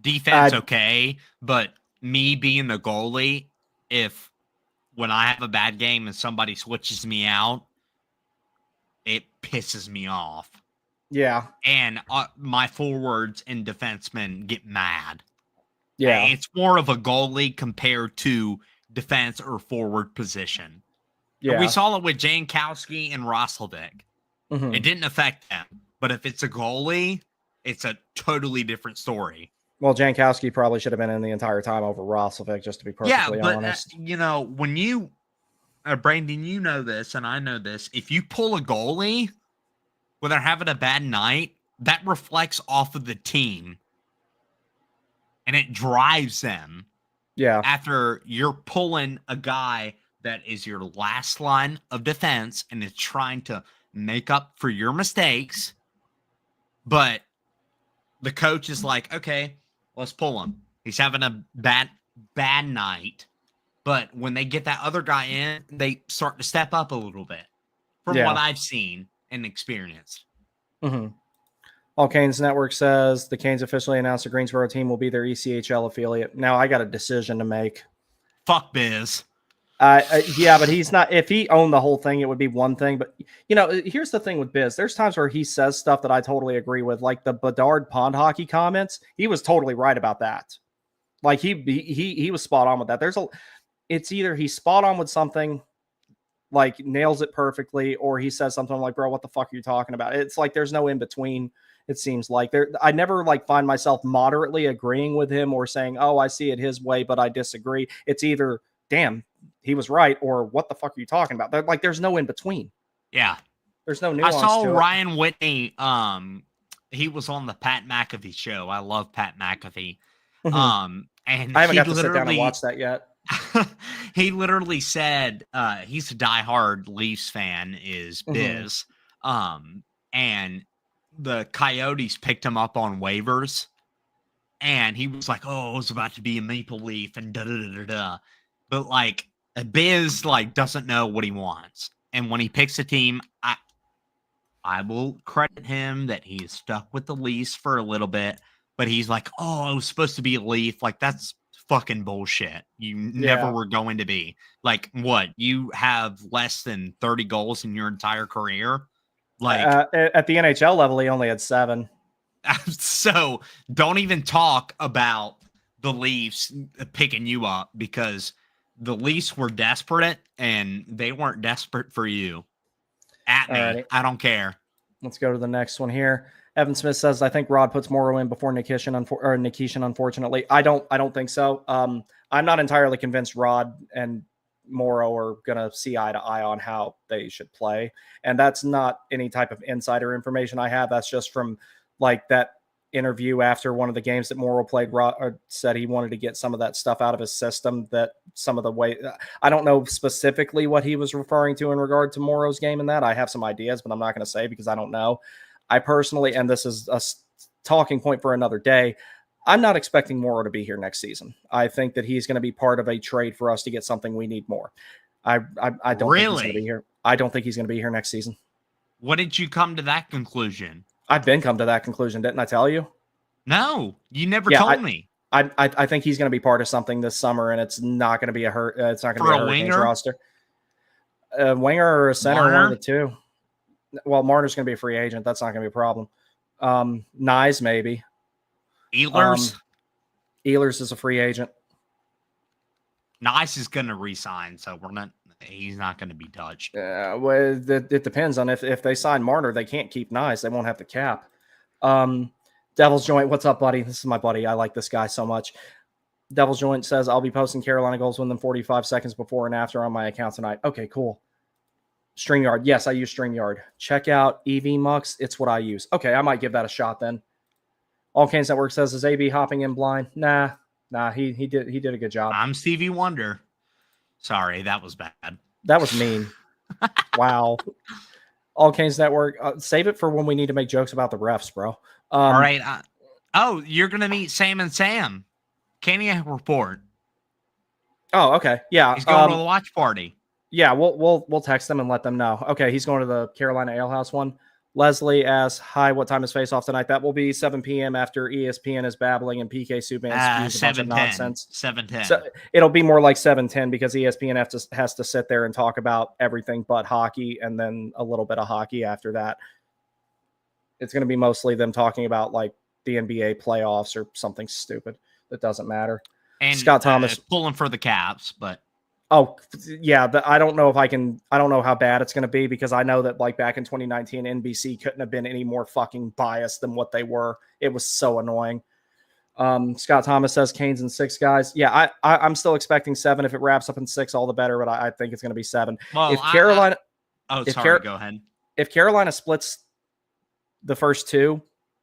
Defense, okay, but me being the goalie, if when I have a bad game and somebody switches me out, it pisses me off.
Yeah.
And my forwards and defensemen get mad.
Yeah.
It's more of a goalie compared to defense or forward position.
Yeah.
And we saw it with Jankowski and Roslovic.
Mm-hmm.
It didn't affect them. But if it's a goalie, it's a totally different story.
Well, Jankowski probably should have been in the entire time over Roslovic, just to be perfectly honest.
When you, Brandon, you know this, and I know this. If you pull a goalie when they're having a bad night, that reflects off of the team, and it drives them.
Yeah.
After you're pulling a guy that is your last line of defense and is trying to make up for your mistakes, but the coach is like, okay, let's pull him. He's having a bad night. But when they get that other guy in, they start to step up a little bit from what I've seen and experienced.
Mm-hmm. All Canes Network says the Canes officially announced the Greensboro team will be their ECHL affiliate. Now I got a decision to make.
Fuck Biz.
Yeah, but he's not. If he owned the whole thing, it would be one thing. But, here's the thing with Biz. There's times where he says stuff that I totally agree with, like the Bedard pond hockey comments. He was totally right about that. Like, he was spot on with that. It's either he's spot on with something, like nails it perfectly, or he says something like, bro, what the fuck are you talking about? It's like there's no in between. It seems like I never find myself moderately agreeing with him or saying, oh, I see it his way, but I disagree. It's either, damn, he was right, or what the fuck are you talking about? There's no in between.
Yeah.
There's no nuance.
I saw Ryan Whitney. He was on the Pat McAfee show. I love Pat McAfee.
Mm-hmm.
And
I haven't got to sit down and watch that yet.
He literally said he's a diehard Leafs fan, is Biz. Mm-hmm. And the Coyotes picked him up on waivers. And he was like, oh, it was about to be a Maple Leaf and da-da-da-da-da. But, Biz, doesn't know what he wants. And when he picks a team, I will credit him that he is stuck with the Leafs for a little bit. But he's like, oh, it was supposed to be a Leaf. That's fucking bullshit. You never were going to be. What? You have less than 30 goals in your entire career?
At the NHL level, he only had 7.
So don't even talk about the Leafs picking you up, because the Leafs were desperate and they weren't desperate for you. At me. Alrighty. I don't care.
Let's go to the next one here. Evan Smith says, I think Rod puts Morrow in before Nikishin, unfortunately. I don't think so. I'm not entirely convinced Rod and Morrow are going to see eye to eye on how they should play. And that's not any type of insider information I have. That's just from that interview after one of the games that Morrow played. Rod said he wanted to get some of that stuff out of his system, that some of the way, I don't know specifically what he was referring to in regard to Morrow's game in that. I have some ideas, but I'm not going to say because I don't know. I personally, and this is a talking point for another day, I'm not expecting Morrow to be here next season. I think that he's going to be part of a trade for us to get something we need more. I don't think he's going to be here. I don't think he's going to be here next season.
What did you come to that conclusion?
I've come to that conclusion, didn't I tell you?
No, you never
Yeah,
told me.
I think he's going to be part of something this summer, and it's not going to be it's not going to
For
be a
a
Hurricanes
winger,
roster. A winger or a center, one of
Marner,
the two. Well, Marner's going to be a free agent. That's not going to be a problem. Nyes maybe.
Ehlers.
Ehlers is a free agent.
Nice is going to resign, so he's not going to be touched.
Well, it depends on if they sign Marner, they can't keep Nyes. They won't have the cap. Devil's Joint, what's up, buddy? This is my buddy. I like this guy so much. Devil's Joint says, I'll be posting Carolina goals within 45 seconds before and after on my account tonight. Okay, cool. StreamYard. Yes, I use StreamYard. Check out EV Mux. It's what I use. Okay, I might give that a shot then. All Canes Network says, is AB hopping in blind? Nah, he did a good job.
I'm Stevie Wonder. Sorry, that was bad.
That was mean. Wow. All Canes Network. Save it for when we need to make jokes about the refs, bro.
All right. You're going to meet Sam and Sam. Kenny report.
Oh, okay. Yeah.
He's going to the watch party.
Yeah, we'll text them and let them know. Okay, he's going to the Carolina Ale House one. Leslie asks, hi, what time is face off tonight? That will be 7 p.m. after ESPN is babbling and PK Subban spews a bunch of nonsense.
7:10.
So it'll be more like 7:10 because ESPN has to sit there and talk about everything but hockey and then a little bit of hockey after that. It's going to be mostly them talking about like the NBA playoffs or something stupid that doesn't matter.
And
Scott Thomas
pulling for the Caps, but
oh yeah, I don't know how bad it's going to be because I know that like back in 2019, NBC couldn't have been any more fucking biased than what they were. It was so annoying. Scott Thomas says Canes and 6 guys. Yeah, I'm still expecting 7. If it wraps up in 6, all the better. But I think it's going to be 7.
Well,
if Carolina,
go ahead.
If Carolina splits the first 2,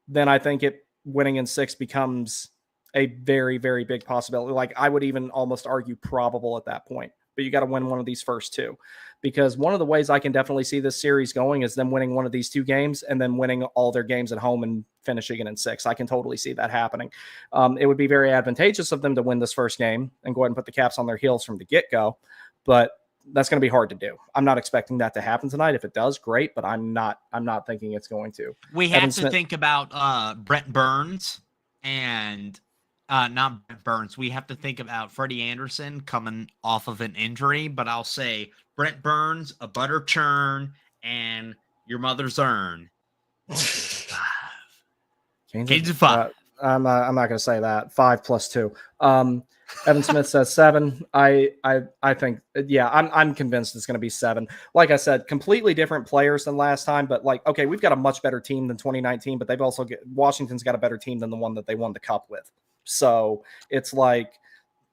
then I think it winning in 6 becomes a very, very big possibility. Like I would even almost argue probable at that point. But you got to win one of these first 2, because one of the ways I can definitely see this series going is them winning one of these 2 games and then winning all their games at home and finishing it in 6. I can totally see that happening. It would be very advantageous of them to win this first game and go ahead and put the Caps on their heels from the get-go, but that's going to be hard to do. I'm not expecting that to happen tonight. If it does, great, but I'm not thinking it's going to.
We have to think about Brent Burns and not Brent Burns. We have to think about Freddie Anderson coming off of an injury, but I'll say Brent Burns, a butter churn, and your mother's urn. Canes of 5.
I'm not going to say that. 5 plus 2. Evan Smith says 7. I think, yeah, I'm convinced it's going to be 7. Like I said, completely different players than last time, but like, okay, we've got a much better team than 2019, but Washington's got a better team than the one that they won the cup with. So it's like,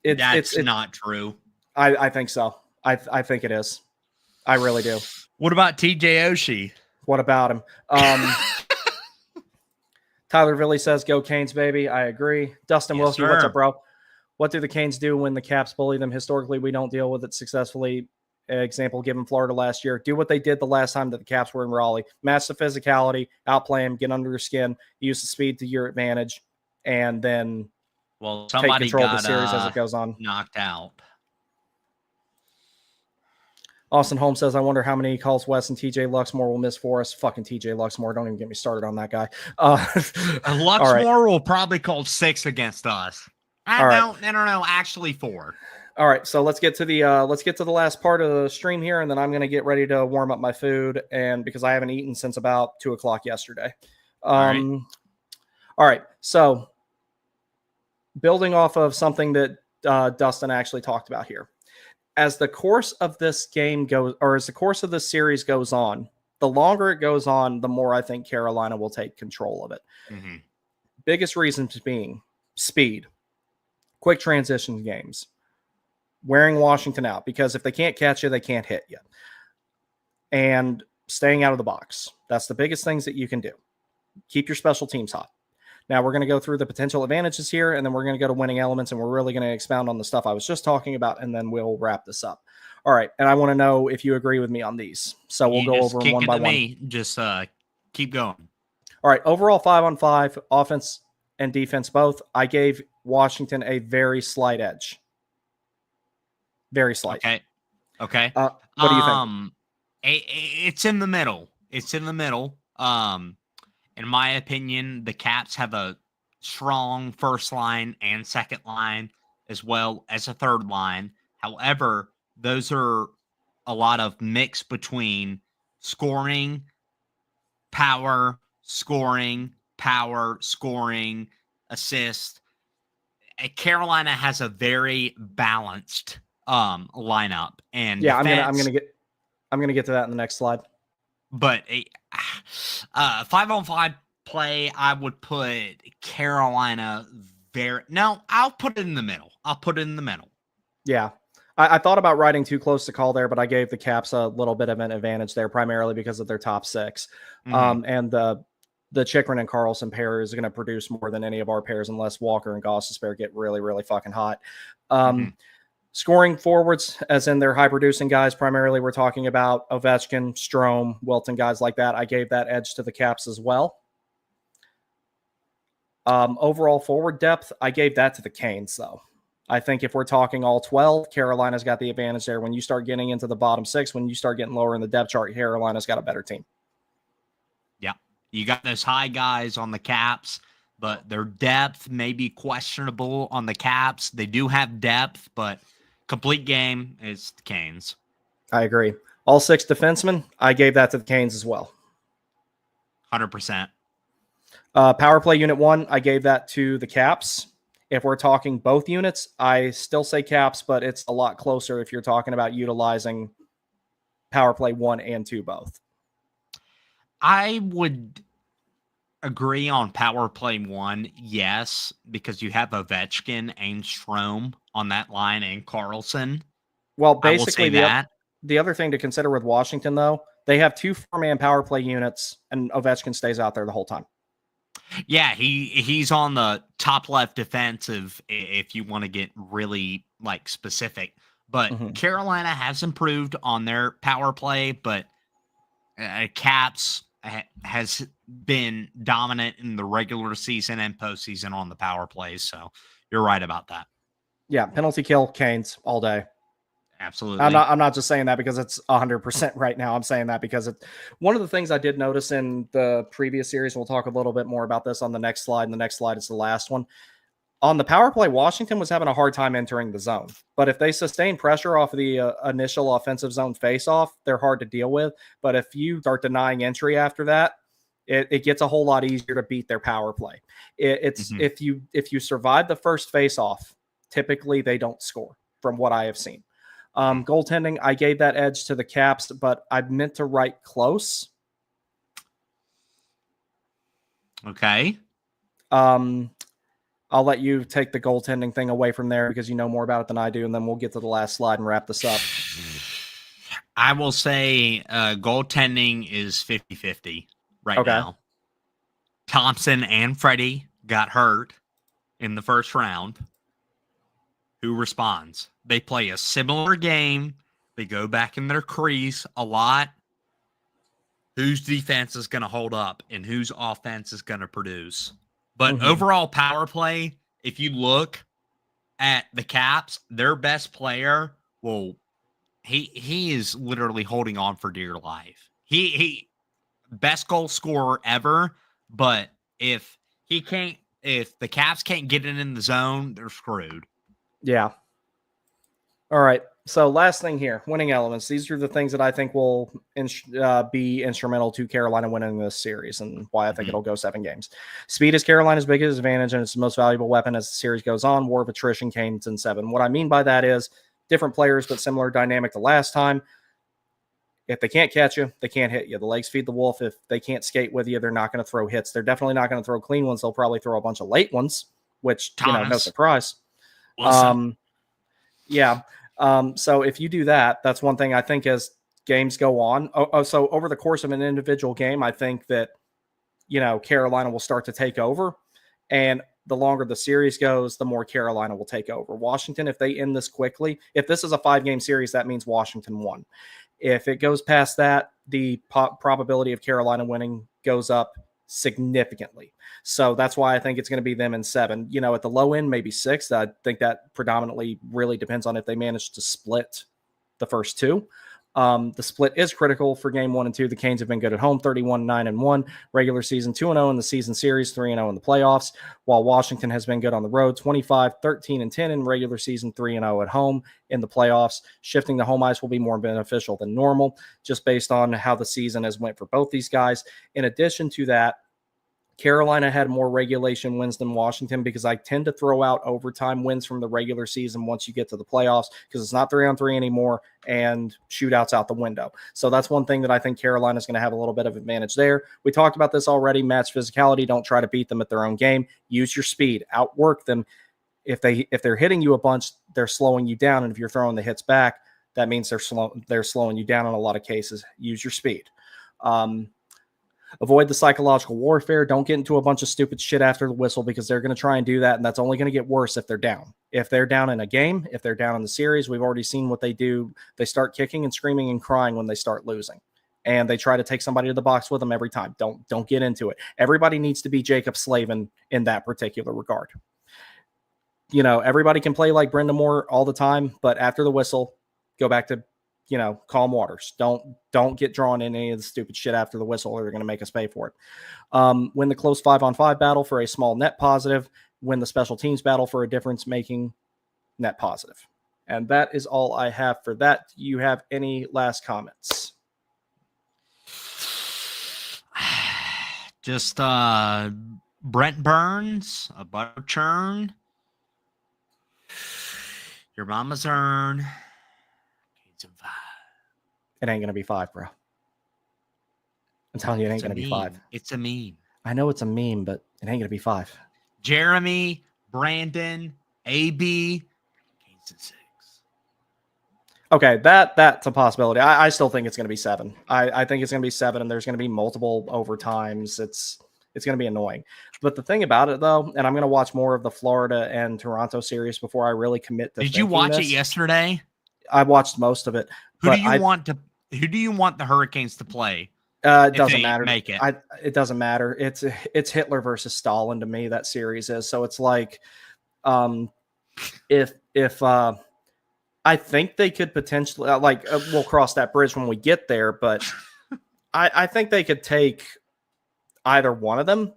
it's not true.
I think so. I think it is. I really do.
What about TJ Oshie?
What about him? Tyler Villy says, go Canes, baby. I agree. Dustin Wilkie, what's up, bro? What do the Canes do when the Caps bully them? Historically, we don't deal with it successfully. Example given Florida last year. Do what they did the last time that the Caps were in Raleigh. Match the physicality, outplay them, get under their skin, use the speed to your advantage, and then
somebody
take control
got
of the series as it goes on.
Knocked out.
Austin Holmes says, I wonder how many calls Wes and TJ Luxmore will miss for us. Fucking TJ Luxmore. Don't even get me started on that guy.
Luxmore will probably call 6 against us. I don't know. Actually 4.
All right. So let's get to the last part of the stream here. And then I'm going to get ready to warm up my food. And because I haven't eaten since about 2:00 yesterday. All right. So building off of something that Dustin actually talked about here. As the course of this game goes, or as the course of this series goes on, the longer it goes on, the more I think Carolina will take control of it.
Mm-hmm.
Biggest reasons being speed, quick transition games, wearing Washington out, because if they can't catch you, they can't hit you, and staying out of the box. That's the biggest things that you can do. Keep your special teams hot. Now we're going to go through the potential advantages here, and then we're going to go to winning elements, and we're really going to expound on the stuff I was just talking about, and then we'll wrap this up. All right, and I want to know if you agree with me on these. So we'll go over them one by one.
Just keep going.
All right, overall 5-on-5, offense and defense both. I gave Washington a very slight edge. Very slight.
Okay.
What do you think?
It's in the middle. In my opinion, the Caps have a strong first line and second line, as well as a third line. However, those are a lot of mix between scoring, power, scoring, assist. Carolina has a very balanced lineup and
Yeah,
defense.
I'm gonna get to that in the next slide.
But 5-on-5 play, I would put Carolina I'll put it in the middle.
Yeah. I thought about writing too close to call there, but I gave the Caps a little bit of an advantage there, primarily because of their top six. And the Chychrun and Carlson pair is going to produce more than any of our pairs unless Walker and Gostisbehere get really, really fucking hot. Scoring forwards, as in their high-producing guys, primarily we're talking about Ovechkin, Strome, Wilton, guys like that. I gave that edge to the Caps as well. Overall forward depth, I gave that to the Canes, though. I think if we're talking all 12, Carolina's got the advantage there. When you start getting into the bottom six, when you start getting lower in the depth chart, Carolina's got a better team.
Yeah. You got those high guys on the Caps, but their depth may be questionable on the Caps. They do have depth, but complete game is the Canes.
I agree. All six defensemen, I gave that to the Canes as well.
100%.
Power play unit 1, I gave that to the Caps. If we're talking both units, I still say Caps, but it's a lot closer if you're talking about utilizing power play 1 and 2 both.
I would agree on power play 1, yes, because you have Ovechkin and Strome on that line and Carlson.
Well, basically,
the
other thing to consider with Washington, though, they have 2 4-man power play units, and Ovechkin stays out there the whole time.
Yeah, he's on the top left defensive if you want to get really like specific. But Carolina has improved on their power play, but Caps has been dominant in the regular season and postseason on the power plays. So you're right about that.
Yeah, penalty kill, Canes all day.
Absolutely.
I'm not just saying that because it's 100% right now. I'm saying that because it's one of the things I did notice in the previous series. We'll talk a little bit more about this on the next slide. And the next slide is the last one. On the power play, Washington was having a hard time entering the zone. But if they sustain pressure off of the initial offensive zone faceoff, they're hard to deal with. But if you start denying entry after that, it gets a whole lot easier to beat their power play. If you survive the first faceoff, typically they don't score from what I have seen. Goaltending, I gave that edge to the Caps, but I meant to write close.
Okay.
I'll let you take the goaltending thing away from there because you know more about it than I do, and then we'll get to the last slide and wrap this up.
I will say goaltending is 50-50 right now. Thompson and Freddie got hurt in the first round. Who responds? They play a similar game. They go back in their crease a lot. Whose defense is going to hold up and whose offense is going to produce? But overall power play, if you look at the Caps, their best player, he is literally holding on for dear life. He best goal scorer ever, but if the Caps can't get it in the zone, they're screwed.
Yeah. All right. So last thing here, winning elements. These are the things that I think will be instrumental to Carolina winning this series and why I think it'll go 7 games. Speed is Carolina's biggest advantage and it's the most valuable weapon as the series goes on. War of attrition, Canes in 7. What I mean by that is different players, but similar dynamic to last time. If they can't catch you, they can't hit you. The legs feed the wolf. If they can't skate with you, they're not going to throw hits. They're definitely not going to throw clean ones. They'll probably throw a bunch of late ones, which, no surprise. So if you do that, that's one thing I think as games go on. So over the course of an individual game, I think that, Carolina will start to take over. And the longer the series goes, the more Carolina will take over. Washington, if they end this quickly, if this is a 5-game series, that means Washington won. If it goes past that, the probability of Carolina winning goes up significantly. So that's why I think it's going to be them in 7. At the low end, maybe 6. I think that predominantly really depends on if they manage to split the first 2. The split is critical for game 1 and 2. The Canes have been good at home, 31-9-1 regular season, 2-0 in the season series, 3-0 in the playoffs, while Washington has been good on the road, 25-13-10 in regular season, 3-0 at home in the playoffs. Shifting to home ice will be more beneficial than normal, just based on how the season has went for both these guys. In addition to that, Carolina had more regulation wins than Washington because I tend to throw out overtime wins from the regular season once you get to the playoffs because it's not 3-on-3 anymore and shootouts out the window. So that's one thing that I think Carolina is going to have a little bit of advantage there. We talked about this already. Match physicality. Don't try to beat them at their own game. Use your speed. Outwork them. If they're hitting you a bunch, they're slowing you down. And if you're throwing the hits back, that means they're slowing you down in a lot of cases. Use your speed. Avoid the psychological warfare. Don't get into a bunch of stupid shit after the whistle because they're going to try and do that, and that's only going to get worse if they're down. If they're down in a game, if they're down in the series, we've already seen what they do. They start kicking and screaming and crying when they start losing, and they try to take somebody to the box with them every time. Don't get into it. Everybody needs to be Jacob Slavin in that particular regard. You know, everybody can play like Brenda Moore all the time, but after the whistle, go back to calm waters. Don't get drawn in any of the stupid shit after the whistle or they're going to make us pay for it. Win the close 5-on-5 battle for a small net positive. Win the special teams battle for a difference-making net positive. And that is all I have for that. Do you have any last comments?
Just Brent Burns, a butter churn. Your mama's urn.
It ain't going to be 5, bro. I'm telling you, it ain't going to be 5.
It's a meme. I
know it's a meme, but it ain't going to be 5.
Jeremy, Brandon, AB, Canes in 6.
Okay, that's a possibility. I still think it's going to be 7. I think it's going to be 7, and there's going to be multiple overtimes. It's going to be annoying. But the thing about it, though, and I'm going to watch more of the Florida and Toronto series before I really commit to
Did you watch it yesterday?
I watched most of it.
Who do you want the Hurricanes to play?
It doesn't matter.
Make it.
It doesn't matter. It's Hitler versus Stalin to me. That series is so. It's like, if I think they could potentially we'll cross that bridge when we get there, but I think they could take either one of them.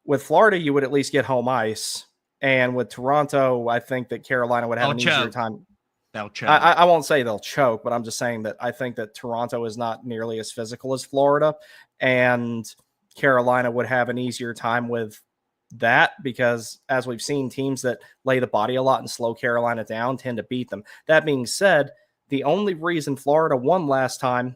With Florida, you would at least get home ice, and with Toronto, I think that Carolina would have an easier time.
They'll choke.
I won't say they'll choke, but I'm just saying that I think that Toronto is not nearly as physical as Florida, and Carolina would have an easier time with that because, as we've seen, teams that lay the body a lot and slow Carolina down tend to beat them. That being said, the only reason Florida won last time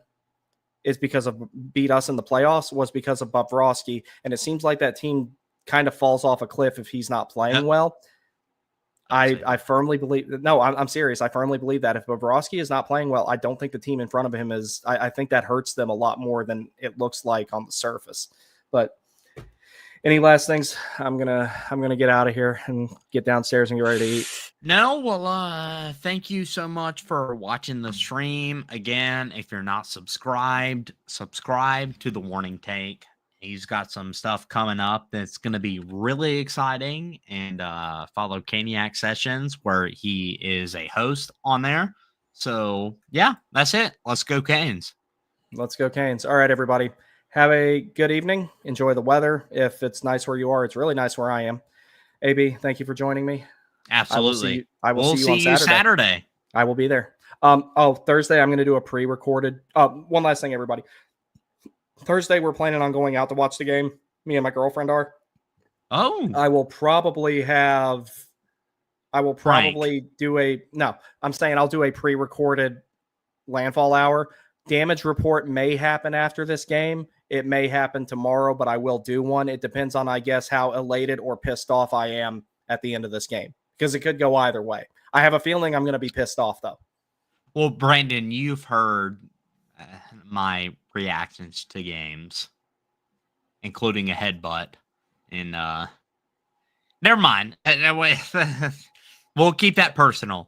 is because of beat us in the playoffs was because of Bobrovsky, and it seems like that team kind of falls off a cliff if he's not playing well. I firmly believe – no, I'm serious. I firmly believe that if Bobrovsky is not playing well, I don't think the team in front of him is – I think that hurts them a lot more than it looks like on the surface. But any last things? I'm gonna get out of here and get downstairs and get ready to eat.
No, well, thank you so much for watching the stream. Again, if you're not subscribed, subscribe to The Warning Take. He's got some stuff coming up that's going to be really exciting. And follow Caniac Sessions, where he is a host on there. So, yeah, that's it. Let's go Canes.
Let's go Canes. All right, everybody. Have a good evening. Enjoy the weather. If it's nice where you are, it's really nice where I am. AB, thank you for joining me.
Absolutely.
I will see you on Saturday. I will be there. Thursday, I'm going to do a pre-recorded. One last thing, everybody. Thursday, we're planning on going out to watch the game. Me and my girlfriend are.
Oh.
I will probably do I'll do a pre-recorded landfall hour. Damage report may happen after this game. It may happen tomorrow, but I will do one. It depends on, I guess, how elated or pissed off I am at the end of this game, because it could go either way. I have a feeling I'm going to be pissed off, though.
Well, Brandon, you've heard my reactions to games, including a headbutt. And never mind. We'll keep that personal.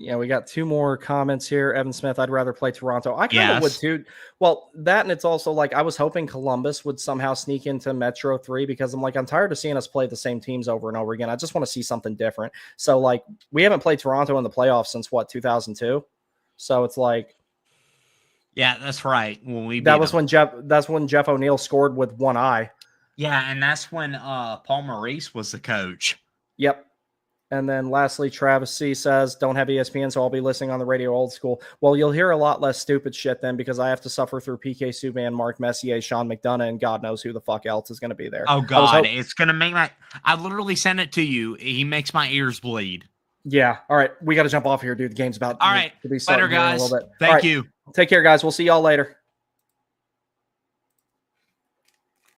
Yeah, we got 2 more comments here. Evan Smith, I'd rather play Toronto. I kind of would too. Well, that, and it's also like I was hoping Columbus would somehow sneak into Metro 3 because I'm tired of seeing us play the same teams over and over again. I just want to see something different. So, we haven't played Toronto in the playoffs since, 2002? So it's like,
Yeah, that's right. When we
That
beat
was
them.
That's when Jeff O'Neill scored with one eye.
Yeah, and that's when Paul Maurice was the coach.
Yep. And then lastly, Travis C says, don't have ESPN, so I'll be listening on the radio old school. Well, you'll hear a lot less stupid shit then because I have to suffer through PK Subban, Mark Messier, Sean McDonough, and God knows who the fuck else is going to be there.
Oh, God. It's going to make I literally sent it to you. He makes my ears bleed.
Yeah. All right. We got to jump off here, dude. The game's about
to be
starting
later, guys.
in a little bit.
Thank you.
Take care, guys. We'll see y'all later.